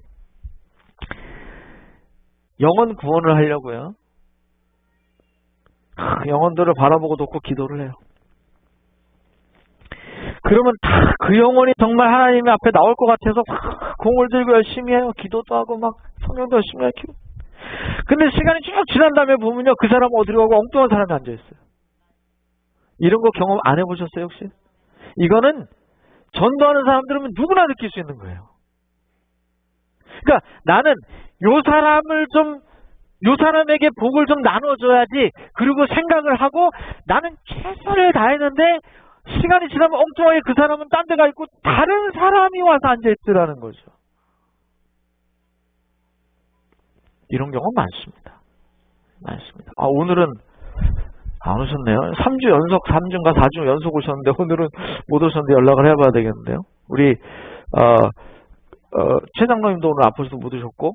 영혼 구원을 하려고요. 영혼들을 바라보고 놓고 기도를 해요. 그러면 다 그 영혼이 정말 하나님 앞에 나올 것 같아서 공을 들고 열심히 해요. 기도도 하고 막 성경도 열심히 해요. 근데 시간이 쭉 지난 다음에 보면요. 그 사람은 어디로 가고 엉뚱한 사람이 앉아있어요. 이런 거 경험 안 해보셨어요 혹시? 이거는 전도하는 사람들은 누구나 느낄 수 있는 거예요. 그러니까 나는 요 사람에게 복을 좀 나눠줘야지 그리고 생각을 하고 나는 최선을 다했는데 시간이 지나면 엉뚱하게 그 사람은 딴 데 가 있고 다른 사람이 와서 앉아있더라는 거죠. 이런 경우 많습니다. 오늘은 안 오셨네요. 3주 연속, 3주인가 4주 연속 오셨는데 오늘은 못 오셨는데 연락을 해봐야 되겠는데요. 우리 최 장로님도 오늘 아프셔서 못 오셨고,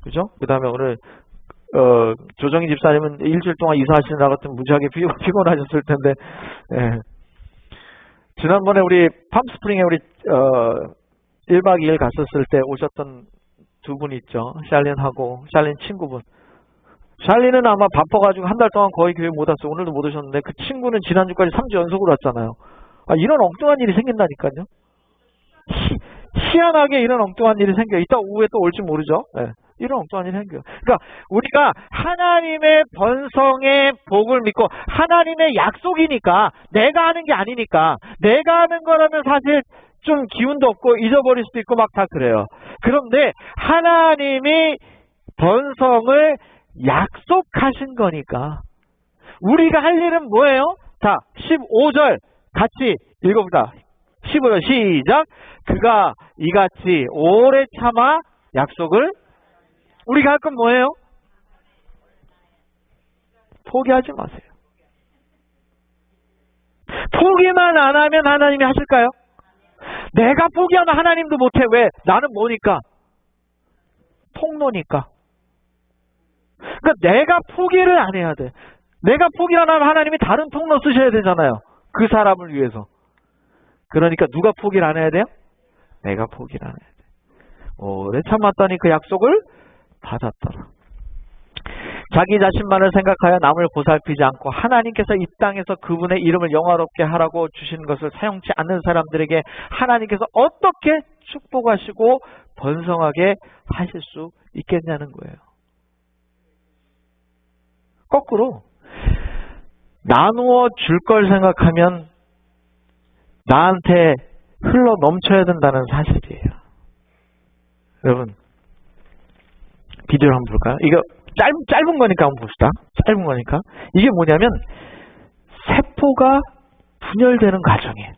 그죠? 그 다음에 오늘 조정희 집사님은 일주일 동안 이사하시느라 같은 무지하게 피곤하셨을 텐데, 예. 지난번에 우리 팜스프링에 우리 1박 2일 갔었을 때 오셨던 두 분 있죠. 샬린 친구분. 샬린은 아마 바빠가지고 한 달 동안 거의 교회 못 왔어요. 오늘도 못 오셨는데 그 친구는 지난주까지 3주 연속으로 왔잖아요. 이런 엉뚱한 일이 생긴다니까요. 희한하게 이런 엉뚱한 일이 생겨요. 이따 오후에 또 올지 모르죠. 네. 이런 엉뚱한 일이 생겨요. 그러니까 우리가 하나님의 번성의 복을 믿고 하나님의 약속이니까 내가 하는 게 아니니까 내가 하는 거라면 사실 좀 기운도 없고 잊어버릴 수도 있고 막 다 그래요. 그런데 하나님이 번성을 약속하신 거니까 우리가 할 일은 뭐예요? 자, 15절 같이 읽어보자. 15절 시작. 그가 이같이 오래 참아 약속을 우리가 할 건 뭐예요? 포기하지 마세요. 포기만 안 하면 하나님이 하실까요? 내가 포기하면 하나님도 못해. 왜? 나는 뭐니까? 통로니까. 그러니까 내가 포기를 안 해야 돼. 내가 포기를 안 하면 하나님이 다른 통로 쓰셔야 되잖아요. 그 사람을 위해서. 그러니까 누가 포기를 안 해야 돼요? 내가 포기를 안 해야 돼. 오래 참았더니 그 약속을 받았더라. 자기 자신만을 생각하여 남을 보살피지 않고 하나님께서 이 땅에서 그분의 이름을 영화롭게 하라고 주신 것을 사용치 않는 사람들에게 하나님께서 어떻게 축복하시고 번성하게 하실 수 있겠냐는 거예요. 거꾸로 나누어 줄 걸 생각하면 나한테 흘러 넘쳐야 된다는 사실이에요. 여러분 비디오를 한번 볼까요? 이거 짧은 거니까 한번 봅시다. 짧은 거니까. 이게 뭐냐면 세포가 분열되는 과정이에요.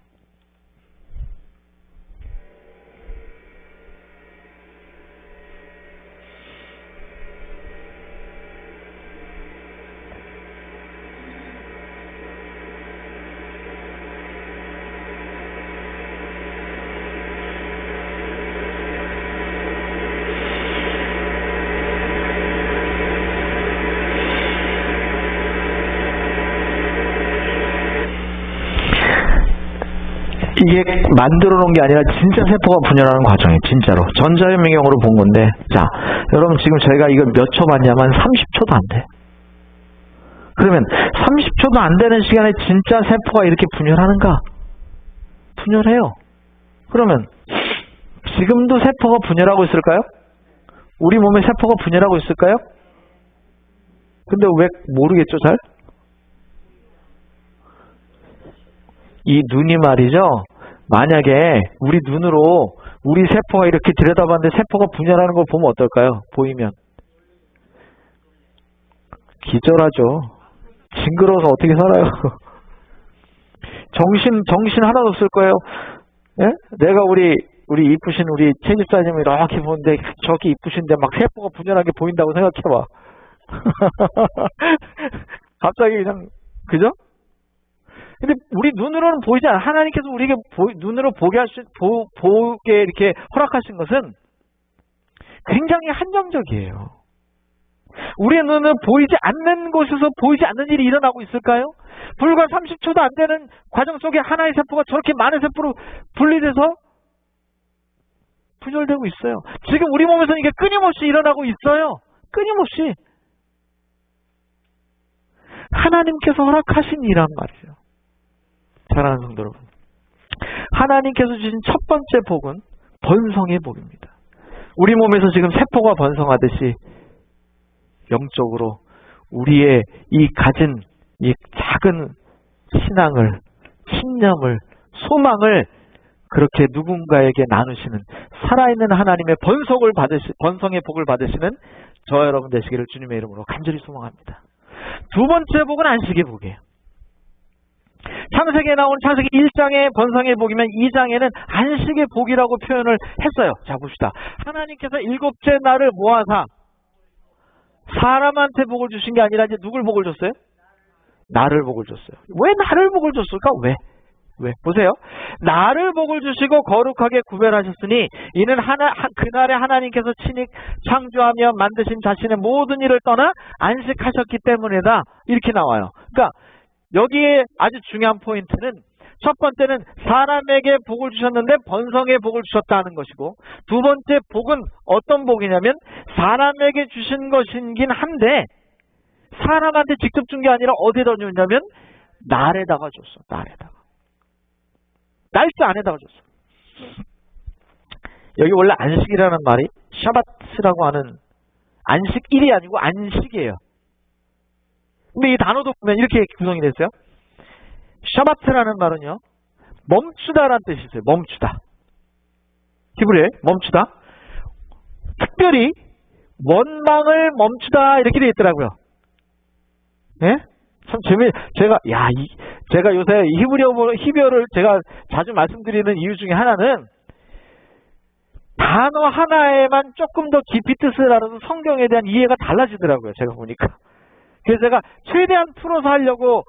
이게 만들어 놓은 게 아니라 진짜 세포가 분열하는 과정이에요. 진짜로. 전자현미경으로 본 건데, 자, 여러분 지금 저희가 이걸 몇 초 봤냐면 30초도 안 돼. 그러면 30초도 안 되는 시간에 진짜 세포가 이렇게 분열하는가? 분열해요. 그러면 지금도 세포가 분열하고 있을까요? 우리 몸에 세포가 분열하고 있을까요? 근데 왜 모르겠죠, 잘? 이 눈이 말이죠. 만약에 우리 눈으로 우리 세포가 이렇게 들여다봤는데 세포가 분열하는 걸 보면 어떨까요? 보이면. 기절하죠. 징그러워서 어떻게 살아요? 정신 하나도 없을 거예요. 예? 내가 우리 이쁘신 우리 최 집사님을 이렇게 보는데 저기 이쁘신데 막 세포가 분열하게 보인다고 생각해봐. 갑자기 그냥, 그죠? 근데 우리 눈으로는 보이지 않아요. 하나님께서 우리에게 눈으로 보게 이렇게 허락하신 것은 굉장히 한정적이에요. 우리의 눈은 보이지 않는 곳에서 보이지 않는 일이 일어나고 있을까요? 불과 30초도 안 되는 과정 속에 하나의 세포가 저렇게 많은 세포로 분리돼서 분열되고 있어요. 지금 우리 몸에서는 이게 끊임없이 일어나고 있어요. 끊임없이. 하나님께서 허락하신 일이란 말이죠. 사랑하는 성도 여러분, 하나님께서 주신 첫 번째 복은 번성의 복입니다. 우리 몸에서 지금 세포가 번성하듯이 영적으로 우리의 이 가진 이 작은 신앙을, 신념을, 소망을 그렇게 누군가에게 나누시는 살아있는 하나님의 번성의 복을 받으시는 저와 여러분 되시기를 주님의 이름으로 간절히 소망합니다. 두 번째 복은 안식의 복이에요. 창세기에 나온 창세기 1장의 번성의 복이면 2장에는 안식의 복이라고 표현을 했어요. 자, 봅시다. 하나님께서 7째 날을 모아사 사람한테 복을 주신 게 아니라 이제 누굴 복을 줬어요? 나를 복을 줬어요. 왜 나를 복을 줬을까? 왜? 보세요. 나를 복을 주시고 거룩하게 구별하셨으니 이는 그날에 하나님께서 친히 창조하며 만드신 자신의 모든 일을 떠나 안식하셨기 때문이다. 이렇게 나와요. 그러니까 여기에 아주 중요한 포인트는 첫 번째는 사람에게 복을 주셨는데 번성의 복을 주셨다는 것이고, 두 번째 복은 어떤 복이냐면 사람에게 주신 것이긴 한데 사람한테 직접 준 게 아니라 어디에다 줬냐면 날에다가 줬어. 날짜 안에다가 줬어. 여기 원래 안식이라는 말이 샤바트라고 하는 안식일이 아니고 안식이에요. 근데 이 단어도 보면 이렇게 구성이 됐어요. 샤바트라는 말은요, 멈추다라는 뜻이 있어요. 멈추다. 히브리어에 멈추다. 특별히 원망을 멈추다 이렇게 되어 있더라고요. 예? 참 제가 요새 히브리어를 제가 자주 말씀드리는 이유 중에 하나는 단어 하나에만 조금 더 깊이 뜻을 알아서 성경에 대한 이해가 달라지더라고요. 제가 보니까. 그래서 제가 최대한 풀어서 하려고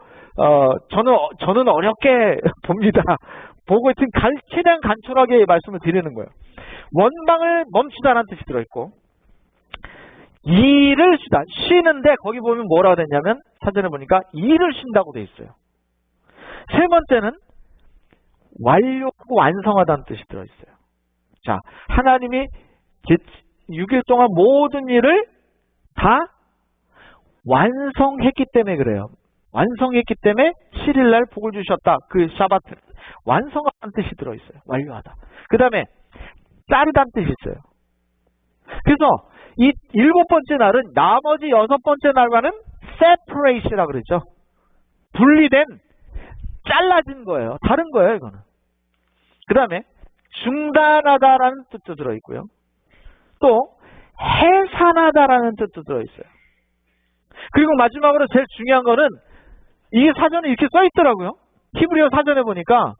저는 어렵게 봅니다. 보고 최대한 간단하게 말씀을 드리는 거예요. 원망을 멈추다라는 뜻이 들어있고, 일을 쉬는데 거기 보면 뭐라고 됐냐면 사전에 보니까 일을 쉰다고 돼 있어요. 세 번째는 완료하고 완성하다는 뜻이 들어있어요. 자, 하나님이 6일 동안 모든 일을 다 완성했기 때문에 그래요. 완성했기 때문에 7일날 복을 주셨다. 그 샤바트 완성하다는 뜻이 들어있어요. 완료하다. 그 다음에 자르다는 뜻이 있어요. 그래서 이 7번째 날은 나머지 6번째 날과는 separate이라고 그러죠. 분리된, 잘라진 거예요. 다른 거예요, 이거는. 그 다음에 중단하다라는 뜻도 들어있고요. 또 해산하다라는 뜻도 들어있어요. 그리고 마지막으로 제일 중요한 거는 이 사전에 이렇게 써 있더라고요. 히브리어 사전에 보니까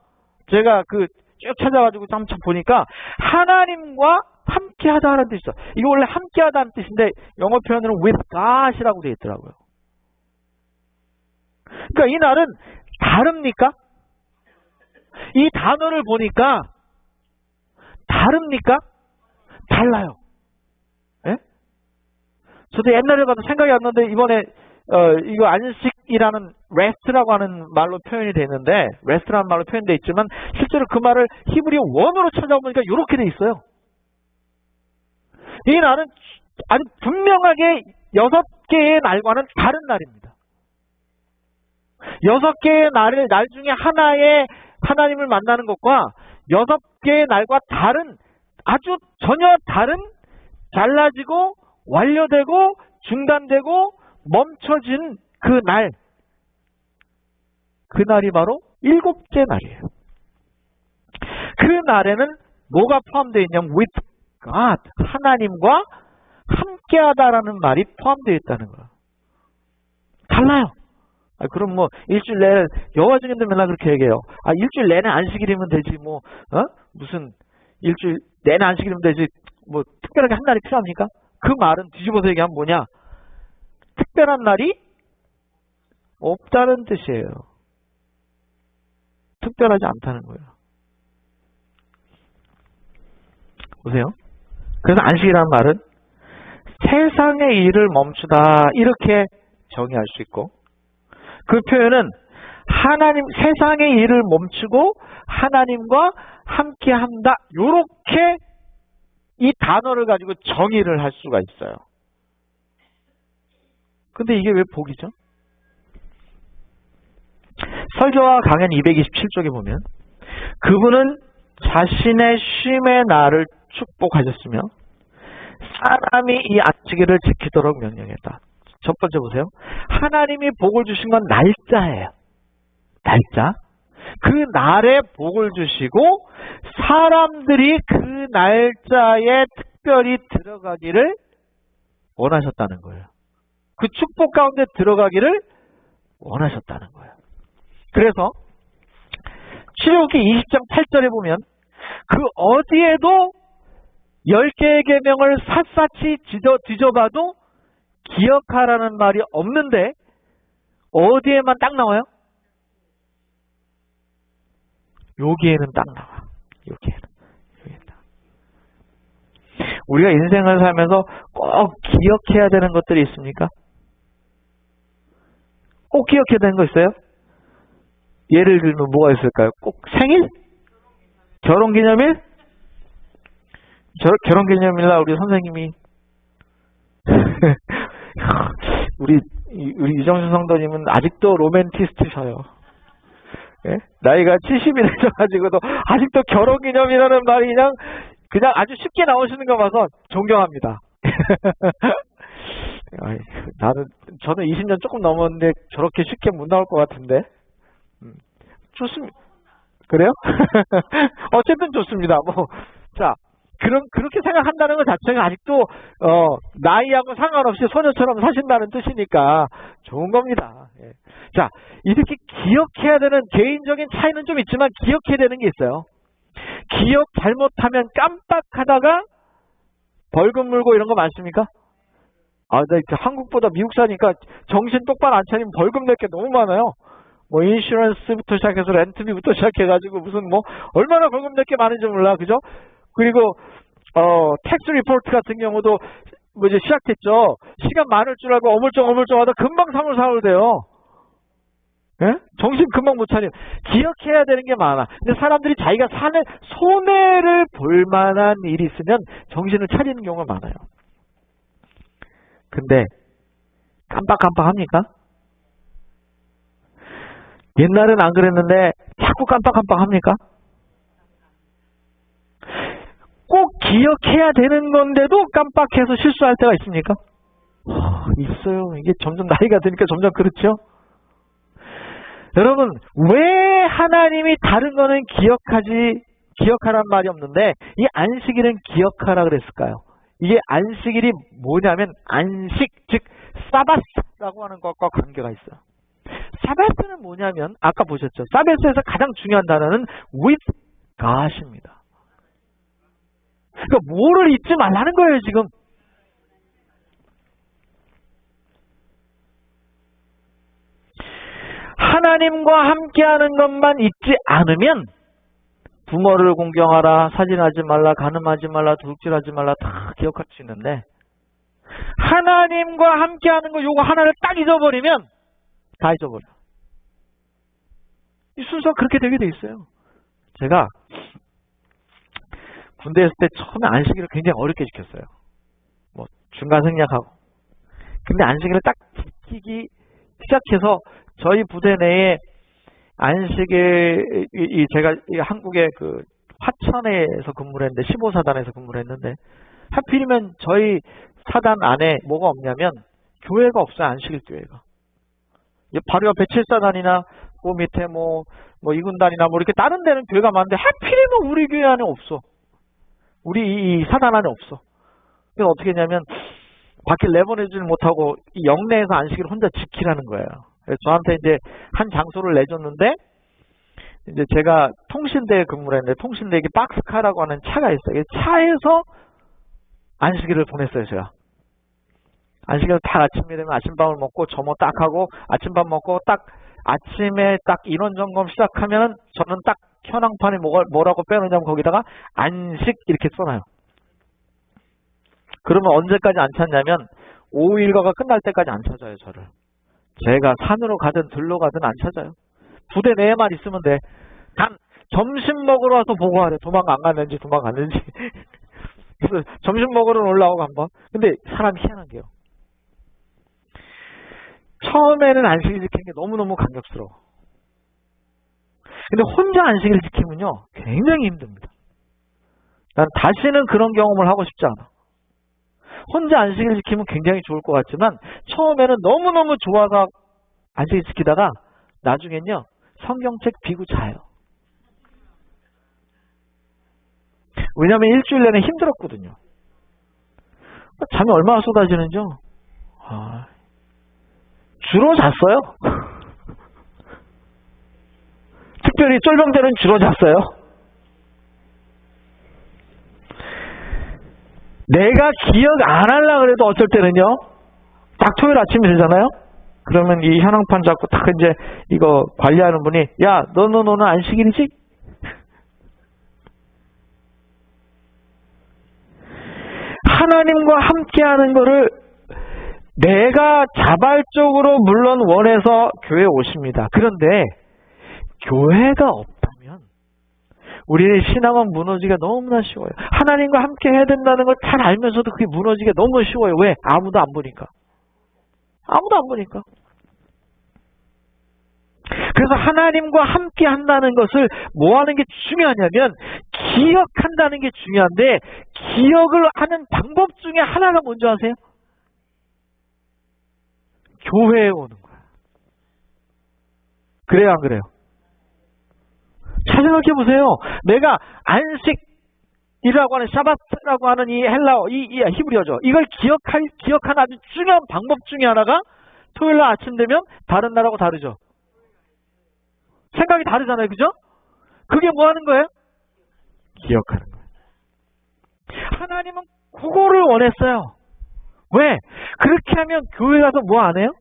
제가 그 쭉 찾아가지고 한참 보니까 하나님과 함께 하다라는 뜻이 있어. 이거 원래 함께 하다는 뜻인데 영어 표현으로 with God이라고 되어 있더라고요. 그러니까 이 날은 다릅니까? 이 단어를 보니까 다릅니까? 달라요. 예? 저도 옛날에 봐도 생각이 안 나는데 이번에 이거 안식이라는 rest라고 하는 말로 표현이 되는데 rest라는 말로 표현되어 있지만 실제로 그 말을 히브리어 원어로 찾아보니까 이렇게 돼 있어요. 이 날은 아주 분명하게 6개의 날과는 다른 날입니다. 6개의 날 중에 하나의 하나님을 만나는 것과 6개의 날과 다른 아주 전혀 다른 잘라지고 완료되고 중단되고 멈춰진 그 날, 그 날이 바로 7째 날이에요. 그 날에는 뭐가 포함되어 있냐면 with God, 하나님과 함께하다라는 말이 포함되어 있다는 거예요. 달라요. 그럼 뭐 일주일 내내 여호와 증인들 맨날 그렇게 얘기해요. 일주일 내내 안식일이면 되지 뭐 무슨 일주일 내내 안식일이면 되지 뭐 특별하게 한 날이 필요합니까? 그 말은 뒤집어서 얘기하면 뭐냐? 특별한 날이 없다는 뜻이에요. 특별하지 않다는 거예요. 보세요. 그래서 안식이라는 말은 세상의 일을 멈추다 이렇게 정의할 수 있고 그 표현은 하나님 세상의 일을 멈추고 하나님과 함께한다 이렇게 이 단어를 가지고 정의를 할 수가 있어요. 근데 이게 왜 복이죠? 설교와 강연 227쪽에 보면 그분은 자신의 쉼의 날을 축복하셨으며 사람이 이 안식일을 지키도록 명령했다. 첫 번째 보세요. 하나님이 복을 주신 건 날짜예요. 날짜. 그 날에 복을 주시고 사람들이 그 날짜에 특별히 들어가기를 원하셨다는 거예요. 그 축복 가운데 들어가기를 원하셨다는 거예요. 그래서 출애굽기 20장 8절에 보면 그 어디에도 10개의 계명을 샅샅이 뒤져봐도 기억하라는 말이 없는데 어디에만 딱 나와요? 여기에는 딱 나와. 여기에는. 우리가 인생을 살면서 꼭 기억해야 되는 것들이 있습니까? 꼭 기억해야 되는 거 있어요? 예를 들면 뭐가 있을까요? 꼭 생일? 결혼기념일? 결혼기념일날 우리 선생님이 우리 이정수 성도님은 아직도 로맨티스트셔요. 예? 나이가 70이 되셔가지고도 아직도 결혼기념이라는 말이 그냥 아주 쉽게 나오시는 거 봐서 존경합니다. 저는 20년 조금 넘었는데 저렇게 쉽게 못 나올 것 같은데. 좋습니다. 그래요? 어쨌든 좋습니다. 자, 그렇게 생각한다는 것 자체가 아직도, 나이하고 상관없이 소녀처럼 사신다는 뜻이니까 좋은 겁니다. 예. 자, 이렇게 기억해야 되는 개인적인 차이는 좀 있지만 기억해야 되는 게 있어요. 기억 잘못하면 깜빡하다가 벌금 물고 이런 거 많습니까? 나 한국보다 미국 사니까 정신 똑바로 안 차리면 벌금 낼 게 너무 많아요. 뭐 인슈런스부터 시작해서 렌트비부터 시작해가지고 무슨 얼마나 벌금 낼 게 많은지 몰라, 그죠? 그리고 텍스 리포트 같은 경우도 이제 시작했죠. 시간 많을 줄 알고 어물쩡하다 금방 3월 4월 돼요. 예? 정신 금방 못 차려. 기억해야 되는 게 많아. 근데 사람들이 자기가 손해를 볼 만한 일이 있으면 정신을 차리는 경우가 많아요. 근데 깜빡합니까? 옛날엔 안 그랬는데 자꾸 깜빡합니까? 꼭 기억해야 되는 건데도 깜빡해서 실수할 때가 있습니까? 있어요. 이게 점점 나이가 드니까 점점 그렇죠? 여러분, 왜 하나님이 다른 거는 기억하란 말이 없는데 이 안식일은 기억하라 그랬을까요? 이게 안식일이 뭐냐면 안식, 즉 사바스, 샤벳라고 하는 것과 관계가 있어요. 샤벳은 뭐냐면 아까 보셨죠. 샤벳에서 가장 중요한 단어는 with God입니다. 그러니까 뭐를 잊지 말라는 거예요, 지금. 하나님과 함께하는 것만 잊지 않으면 부모를 공경하라, 사진하지 말라, 간음하지 말라, 도둑질하지 말라 다 기억할 수 있는데 하나님과 함께하는 거 요거 하나를 딱 잊어버리면 다 잊어버려. 이 순서가 그렇게 되게 돼 있어요. 제가 군대에 있을 때 처음에 안식일을 굉장히 어렵게 지켰어요. 뭐 중간 생략하고. 근데 안식일을 딱 지키기 시작해서 저희 부대 내에 안식일 제가 한국의 그 화천에서 근무를 했는데 15사단에서 근무를 했는데 하필이면 저희 사단 안에 뭐가 없냐면 교회가 없어요. 안식일 교회가. 바로 옆에 7사단이나 그 밑에 뭐 2군단이나 뭐 이렇게 다른 데는 교회가 많은데 하필이면 우리 교회 안에 없어. 우리 이 사단 안에 없어. 그래서 어떻게 했냐면 밖에 내보내지를 못하고 이 영내에서 안식일을 혼자 지키라는 거예요. 그래서 저한테 이제 한 장소를 내줬는데 이제 제가 통신대에 근무를 했는데 통신대에 박스카라고 하는 차가 있어요. 차에서 안식일을 보냈어요, 제가. 안식일을 딱 아침이 되면 아침밥을 먹고 점호 딱 하고 아침밥 먹고 딱 아침에 딱 인원 점검 시작하면은 저는 딱 현황판에 뭐라고 빼놓냐면 거기다가 안식 이렇게 써놔요. 그러면 언제까지 안 찾냐면 오후 일과가 끝날 때까지 안 찾아요, 저를. 제가 산으로 가든 들로 가든 안 찾아요. 부대 내에만 있으면 돼. 단 점심 먹으러 와서 보고하래. 도망 안 갔는지 도망갔는지. 그래서 점심 먹으러 올라오고 한번. 근데 사람이 희한한 게요. 처음에는 안식일 지키는 게 너무너무 감격스러워. 근데 혼자 안식일 지키면요 굉장히 힘듭니다. 난 다시는 그런 경험을 하고 싶지 않아. 혼자 안식일 지키면 굉장히 좋을 것 같지만 처음에는 너무너무 좋아서 안식일 지키다가 나중엔요 성경책 비고 자요. 왜냐하면 일주일 내내 힘들었거든요. 잠이 얼마나 쏟아지는지요. 주로 잤어요. 특별히 쫄병들은 주로 잤어요. 내가 기억 안 하려고 그래도 어쩔 때는요. 딱 토요일 아침이 되잖아요. 그러면 이 현황판 잡고 딱 이제 이거 관리하는 분이 야, 너는 안식일이지? 하나님과 함께하는 거를 내가 자발적으로 물론 원해서 교회에 오십니다. 그런데 교회가 없다면 우리의 신앙은 무너지기가 너무나 쉬워요. 하나님과 함께 해야 된다는 걸 잘 알면서도 그게 무너지기가 너무 쉬워요. 왜? 아무도 안 보니까. 아무도 안 보니까. 그래서 하나님과 함께 한다는 것을 뭐 하는 게 중요하냐면 기억한다는 게 중요한데 기억을 하는 방법 중에 하나가 뭔지 아세요? 교회에 오는 거야. 그래요, 안 그래요? 잘 생각해 보세요. 내가 안식이라고 하는 샤바트라고 하는 이 헬라어, 이 히브리어죠. 이걸 기억하는 아주 중요한 방법 중에 하나가 토요일 날 아침 되면 다른 날하고 다르죠. 생각이 다르잖아요, 그죠? 그게 뭐 하는 거예요? 기억하는 거예요. 하나님은 그거를 원했어요. 왜? 그렇게 하면 교회 가서 뭐 안 해요?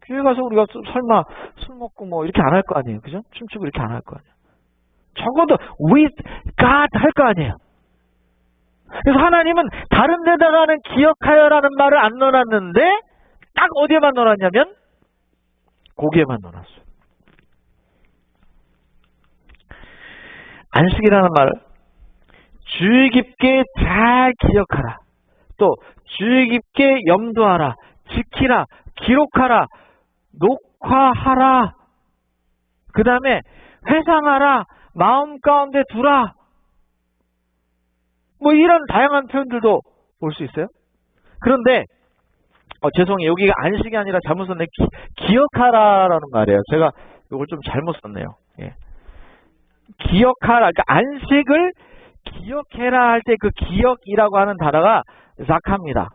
교회 가서 우리가 설마 술 먹고 뭐 이렇게 안 할 거 아니에요, 그죠? 춤추고 이렇게 안 할 거 아니에요. 적어도 with God 할 거 아니에요. 그래서 하나님은 다른 데다가는 기억하여라는 말을 안 넣어놨는데 딱 어디에만 넣어놨냐면 거기에만 넣어놨어요. 안식이라는 말을 주의 깊게 잘 기억하라. 또 주의 깊게 염두하라. 지키라. 기록하라. 녹화하라. 그 다음에 회상하라. 마음 가운데 두라. 뭐 이런 다양한 표현들도 볼 수 있어요. 그런데 죄송해요. 여기가 안식이 아니라 잘못 썼네. 기억하라라는 말이에요. 제가 이걸 좀 잘못 썼네요. 예. 기억하라. 그러니까 안식을 기억해라 할 때 그 기억이라고 하는 단어가 자카입니다.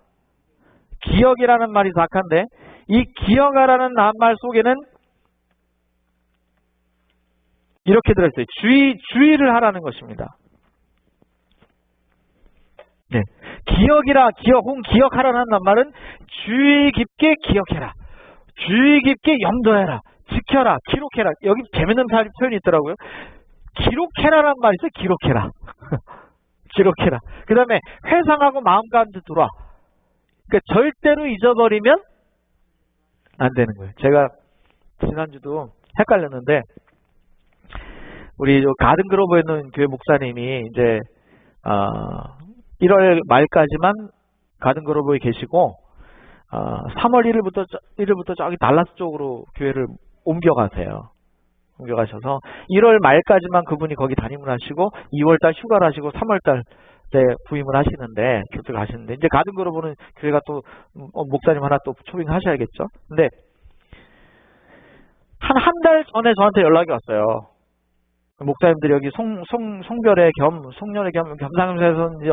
기억이라는 말이 자카인데 이 기억하라는 낱말 속에는 이렇게 들어있어요. 주의를 하라는 것입니다. 네. 기억하라는 낱말은 주의 깊게 기억해라. 주의 깊게 염두해라. 지켜라. 기록해라. 여기 재밌는 표현이 있더라고요. 기록해라라는 말이 있어요. 기록해라. 기록해라. 그 다음에 회상하고 마음 가운데 들어와. 그러니까 절대로 잊어버리면 안 되는 거예요. 제가 지난주도 헷갈렸는데 우리 가든그로브에 있는 교회 목사님이 이제 1월 말까지만 가든그로브에 계시고 3월 1일부터 저기 달라스 쪽으로 교회를 옮겨가셔서 1월 말까지만 그분이 거기 담임을 하시고 2월달 휴가를 하시고 3월달 부임을 하시는데 교수를 하시는데 이제 가든그로브는 교회가 또 목사님 하나 또 초빙하셔야겠죠. 근데 한 달 전에 저한테 연락이 왔어요. 목사님들이 여기 송별회 송년회 겸사겸사해서 이제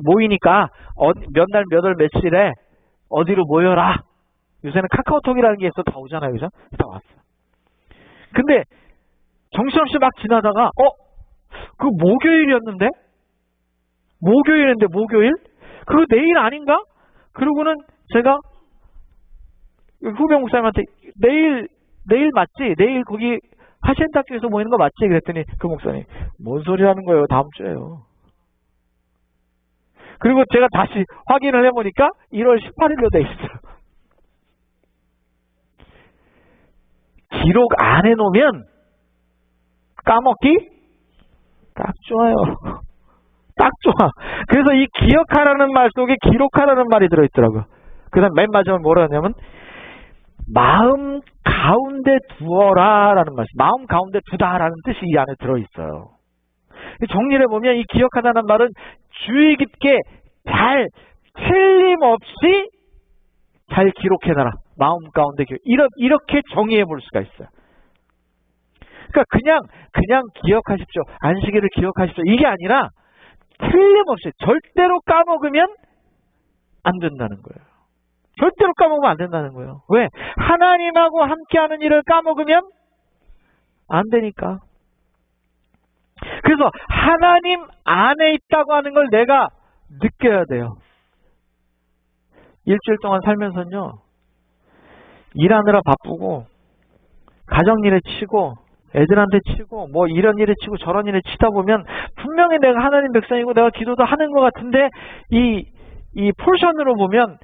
모이니까 몇 날 몇 월 며칠에 어디로 모여라. 요새는 카카오톡이라는 게 있어 다 오잖아요, 그죠? 다 왔어. 근데 정신없이 막 지나다가 그 목요일이었는데 목요일? 그거 내일 아닌가? 그러고는 제가 후배 목사님한테 내일 맞지? 내일 거기 하시엔탁교에서 모이는 거 맞지? 그랬더니 그 목사님 뭔 소리 하는 거예요? 다음 주에요. 그리고 제가 다시 확인을 해보니까 1월 18일로 돼 있어요. 기록 안 해놓으면 까먹기 딱 좋아요. 딱 좋아. 그래서 이 기억하라는 말 속에 기록하라는 말이 들어있더라고요. 그 다음 맨 마지막에 뭐라 하냐면 마음 가운데 두어라 라는 말씀. 마음 가운데 두다라는 뜻이 이 안에 들어있어요. 정리를 해보면 이 기억하다는 말은 주의 깊게 잘 틀림없이 잘 기록해놔라. 마음 가운데 이렇게 정의해 볼 수가 있어요. 그러니까 그냥 기억하십시오. 안식일을 기억하십시오. 이게 아니라 틀림없이 절대로 까먹으면 안 된다는 거예요. 절대로 까먹으면 안 된다는 거예요. 왜? 하나님하고 함께하는 일을 까먹으면 안 되니까. 그래서 하나님 안에 있다고 하는 걸 내가 느껴야 돼요. 일주일 동안 살면서는요. 일하느라 바쁘고 가정일에 치고 애들한테 치고 뭐 이런 일에 치고 저런 일에 치다 보면 분명히 내가 하나님 백성이고 내가 기도도 하는 것 같은데 이 포션으로 보면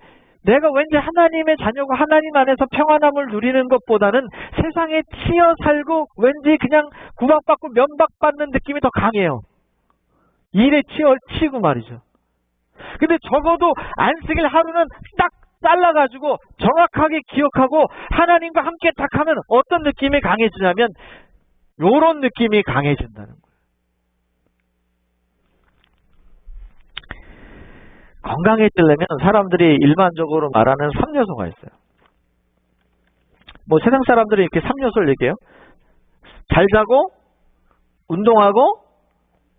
내가 왠지 하나님의 자녀고 하나님 안에서 평안함을 누리는 것보다는 세상에 치여 살고 왠지 그냥 구박받고 면박받는 느낌이 더 강해요. 일에 치고 말이죠. 근데 적어도 안식일 하루는 딱 잘라가지고 정확하게 기억하고 하나님과 함께 딱 하면 어떤 느낌이 강해지냐면 요런 느낌이 강해진다는 거예요. 건강해지려면 사람들이 일반적으로 말하는 3요소가 있어요. 뭐 세상 사람들이 이렇게 3요소를 얘기해요. 잘 자고, 운동하고,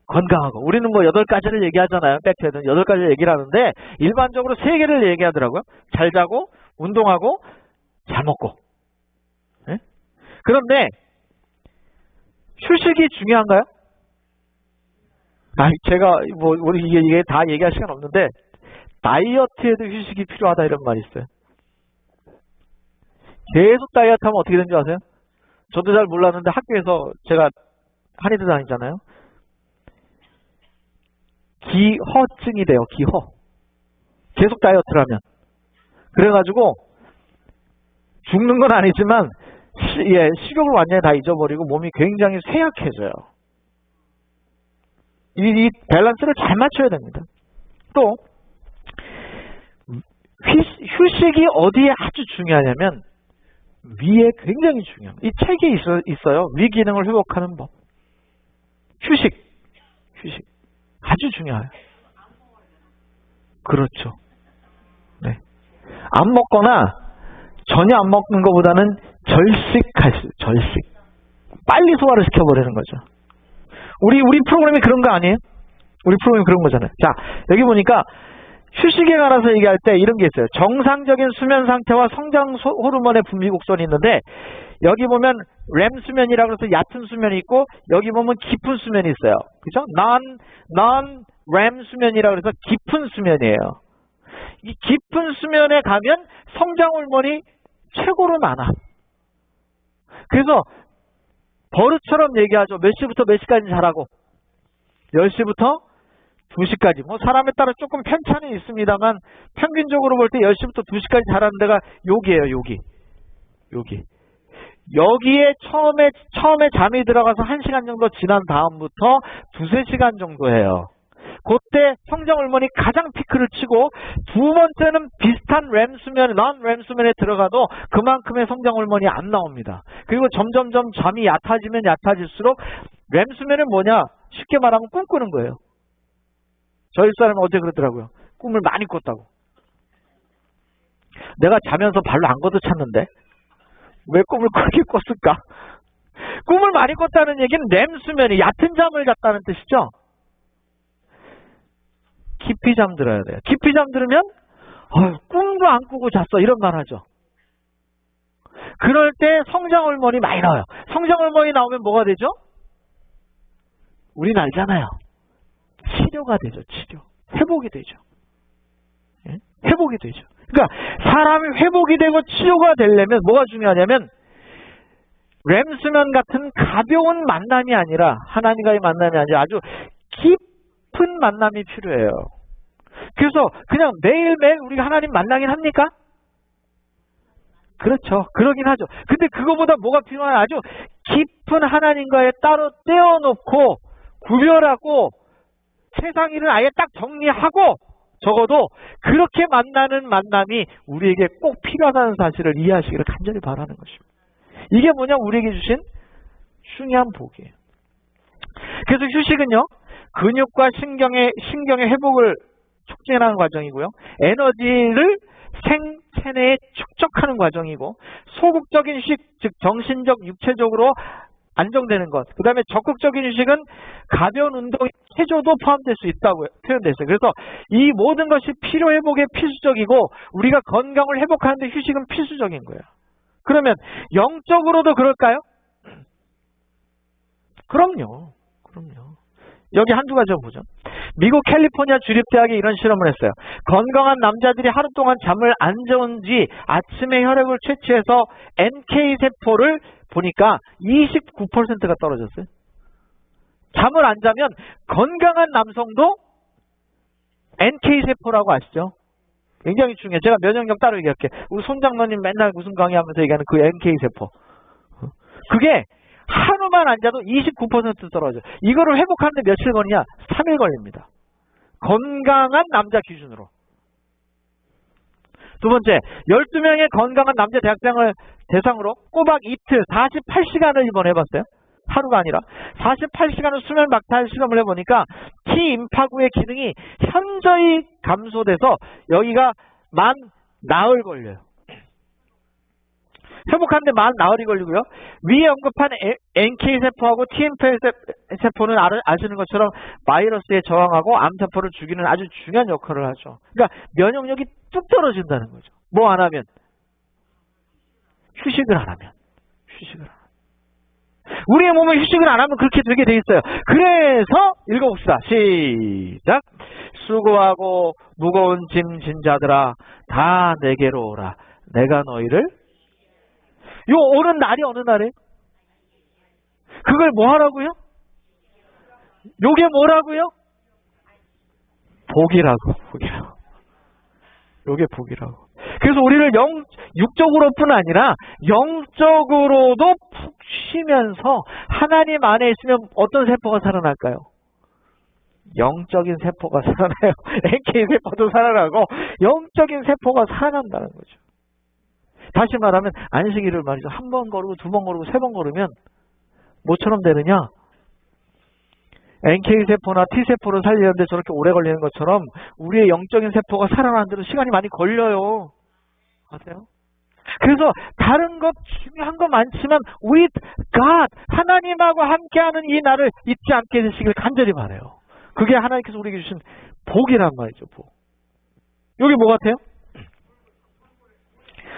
건강하고. 우리는 뭐 8가지를 얘기하잖아요. 백패든 8가지를 얘기를 하는데 일반적으로 3개를 얘기하더라고요. 잘 자고, 운동하고, 잘 먹고. 네? 그런데 휴식이 중요한가요? 제가 뭐 우리 이게 다 얘기할 시간 없는데 다이어트에도 휴식이 필요하다 이런 말이 있어요. 계속 다이어트 하면 어떻게 되는지 아세요? 저도 잘 몰랐는데 학교에서 제가 한의대 다니잖아요. 기허증이 돼요. 기허. 계속 다이어트를 하면. 그래가지고 죽는 건 아니지만 식욕을 완전히 다 잊어버리고 몸이 굉장히 쇠약해져요. 이 밸런스를 잘 맞춰야 됩니다. 또 휴식이 어디에 아주 중요하냐면 위에 굉장히 중요합니다. 이 책에 있어요. 위 기능을 회복하는 법. 휴식 아주 중요해요. 그렇죠. 네. 안 먹거나 전혀 안 먹는 것보다는 절식. 빨리 소화를 시켜버리는 거죠. 우리 프로그램이 그런 거 아니에요? 우리 프로그램이 그런 거잖아요. 자, 여기 보니까 휴식에 관해서 얘기할 때 이런 게 있어요. 정상적인 수면 상태와 성장 호르몬의 분비 곡선이 있는데 여기 보면 렘 수면이라고 해서 얕은 수면이 있고 여기 보면 깊은 수면이 있어요. 그죠? non-REM 수면이라고 해서 깊은 수면이에요. 이 깊은 수면에 가면 성장 호르몬이 최고로 많아. 그래서 버릇처럼 얘기하죠. 몇 시부터 몇 시까지 자라고. 10시부터 2시까지. 뭐 사람에 따라 조금 편차는 있습니다만 평균적으로 볼 때 10시부터 2시까지 자라는 데가 여기예요. 여기. 여기에 처음에 잠이 들어가서 1시간 정도 지난 다음부터 2-3시간 정도 해요. 그때 성장 호르몬이 가장 피크를 치고 두 번째는 비슷한 렘 수면, non-REM 수면에 들어가도 그만큼의 성장 호르몬이 안 나옵니다. 그리고 점점점 잠이 얕아지면 얕아질수록 렘 수면은 뭐냐? 쉽게 말하면 꿈 꾸는 거예요. 저희 사람은 어제 그러더라고요. 꿈을 많이 꿨다고. 내가 자면서 발로 안 걷어찼는데 왜 꿈을 그렇게 꿨을까? 꿈을 많이 꿨다는 얘기는 렘 수면이 얕은 잠을 잤다는 뜻이죠. 깊이 잠들어야 돼요. 깊이 잠들으면 꿈도 안 꾸고 잤어 이런 말 하죠. 그럴 때 성장 호르몬이 많이 나와요. 성장 호르몬이 나오면 뭐가 되죠? 우린 알잖아요. 치료가 되죠. 치료. 회복이 되죠. 예? 회복이 되죠. 그러니까 사람이 회복이 되고 치료가 되려면 뭐가 중요하냐면 렘 수면 같은 가벼운 만남이 아니라 하나님과의 만남이 아니라 아주 깊은 만남이 필요해요. 그래서 그냥 매일매일 우리가 하나님 만나긴 합니까? 그렇죠. 그러긴 하죠. 근데 그거보다 뭐가 필요하냐? 아주 깊은 하나님과의 따로 떼어놓고 구별하고 세상 일을 아예 딱 정리하고 적어도 그렇게 만나는 만남이 우리에게 꼭 필요하다는 사실을 이해하시기를 간절히 바라는 것입니다. 이게 뭐냐? 우리에게 주신 중요한 복이에요. 그래서 휴식은요. 근육과 신경의 회복을 촉진하는 과정이고요. 에너지를 생체내에 축적하는 과정이고 소극적인 휴식, 즉 정신적, 육체적으로 안정되는 것. 그 다음에 적극적인 휴식은 가벼운 운동, 체조도 포함될 수 있다고 표현됐어요. 그래서 이 모든 것이 피로 회복에 필수적이고 우리가 건강을 회복하는데 휴식은 필수적인 거예요. 그러면 영적으로도 그럴까요? 그럼요. 여기 한두 가지 좀 보죠. 미국 캘리포니아 주립대학이 이런 실험을 했어요. 건강한 남자들이 하루 동안 잠을 안 재운 뒤 아침에 혈액을 채취해서 NK세포를 보니까 29%가 떨어졌어요. 잠을 안 자면 건강한 남성도 NK세포라고 아시죠? 굉장히 중요해요. 제가 면역력 따로 얘기할게요. 우리 손 장로님 맨날 무슨 강의하면서 얘기하는 그 NK세포. 그게 하루만 안 자도 29% 떨어져요. 이거를 회복하는데 며칠 걸리냐? 3일 걸립니다. 건강한 남자 기준으로. 두 번째, 12명의 건강한 남자 대학생을 대상으로 꼬박 이틀 48시간을 이번 해봤어요. 하루가 아니라 48시간을 수면 박탈 실험을 해보니까 T임파구의 기능이 현저히 감소돼서 여기가 만 나흘 걸려요. 회복하는데 만 나흘이 걸리고요. 위에 언급한 NK세포하고 TMP세포는 아시는 것처럼 바이러스에 저항하고 암세포를 죽이는 아주 중요한 역할을 하죠. 그러니까 면역력이 뚝 떨어진다는 거죠. 뭐 안 하면? 휴식을 안 하면. 우리의 몸은 휴식을 안 하면 그렇게 되게 돼 있어요. 그래서 읽어봅시다. 시작. 수고하고 무거운 짐 진 자들아 다 내게로 오라. 내가 너희를 요 오는 날이 어느 날이에요? 그걸 뭐 하라고요? 요게 뭐라고요? 복이라고. 요게 복이라고. 그래서 우리를 육적으로뿐 아니라 영적으로도 푹 쉬면서 하나님 안에 있으면 어떤 세포가 살아날까요? 영적인 세포가 살아나요. NK세포도 살아나고 영적인 세포가 살아난다는 거죠. 다시 말하면 안식일을 말이죠. 한 번 걸고 두 번 걸고 세 번 걸으면 뭐처럼 되느냐? NK세포나 T세포를 살리는데 저렇게 오래 걸리는 것처럼 우리의 영적인 세포가 살아나는 데도 시간이 많이 걸려요. 아세요? 그래서 다른 것 중요한 거 많지만 with God, 하나님하고 함께하는 이 날을 잊지 않게 되시길 간절히 바라요. 그게 하나님께서 우리에게 주신 복이란 말이죠. 복. 여기 뭐 같아요?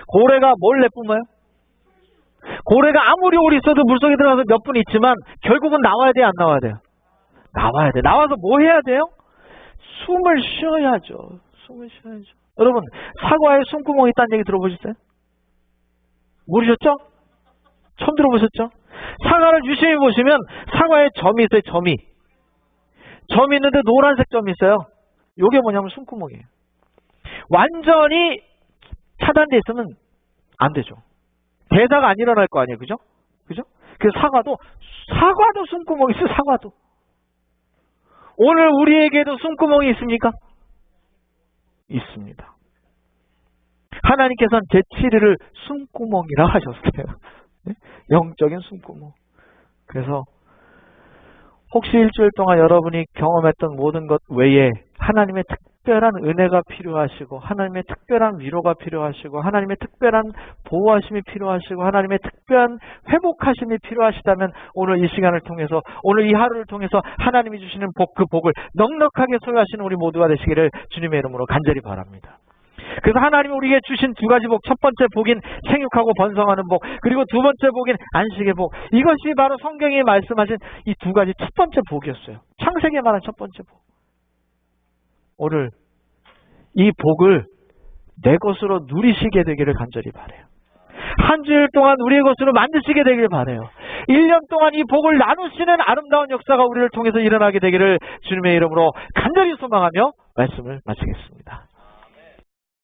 고래가 뭘 내뿜어요? 고래가 아무리 오래 있어도 물속에 들어가서 몇 분 있지만 결국은 나와야 돼요, 안 나와야 돼요? 나와야 돼. 나와서 뭐 해야 돼요? 숨을 쉬어야죠. 숨을 쉬어야죠. 여러분, 사과에 숨구멍이 있다는 얘기 들어보셨어요? 모르셨죠? 처음 들어보셨죠? 사과를 유심히 보시면 사과에 점이 있어요. 점이 있는데 노란색 점이 있어요. 이게 뭐냐면 숨구멍이에요. 완전히 차단되어 있으면 안 되죠. 대사가 안 일어날 거 아니에요. 그죠? 그죠? 그래서 사과도 숨구멍이 있어요. 사과도. 오늘 우리에게도 숨구멍이 있습니까? 있습니다. 하나님께서는 제7일을 숨구멍이라 하셨어요. 영적인 숨구멍. 그래서 혹시 일주일 동안 여러분이 경험했던 모든 것 외에 하나님의 특별한 은혜가 필요하시고 하나님의 특별한 위로가 필요하시고 하나님의 특별한 보호하심이 필요하시고 하나님의 특별한 회복하심이 필요하시다면 오늘 이 시간을 통해서 오늘 이 하루를 통해서 하나님이 주시는 복, 그 복을 넉넉하게 소유하시는 우리 모두가 되시기를 주님의 이름으로 간절히 바랍니다. 그래서 하나님이 우리에게 주신 두 가지 복, 첫 번째 복인 생육하고 번성하는 복, 그리고 두 번째 복인 안식의 복. 이것이 바로 성경이 말씀하신 이 두 가지 첫 번째 복이었어요. 창세기에 말한 첫 번째 복. 오늘 이 복을 내 것으로 누리시게 되기를 간절히 바라요. 한 주일 동안 우리의 것으로 만드시게 되기를 바라요. 1년 동안 이 복을 나누시는 아름다운 역사가 우리를 통해서 일어나게 되기를 주님의 이름으로 간절히 소망하며 말씀을 마치겠습니다.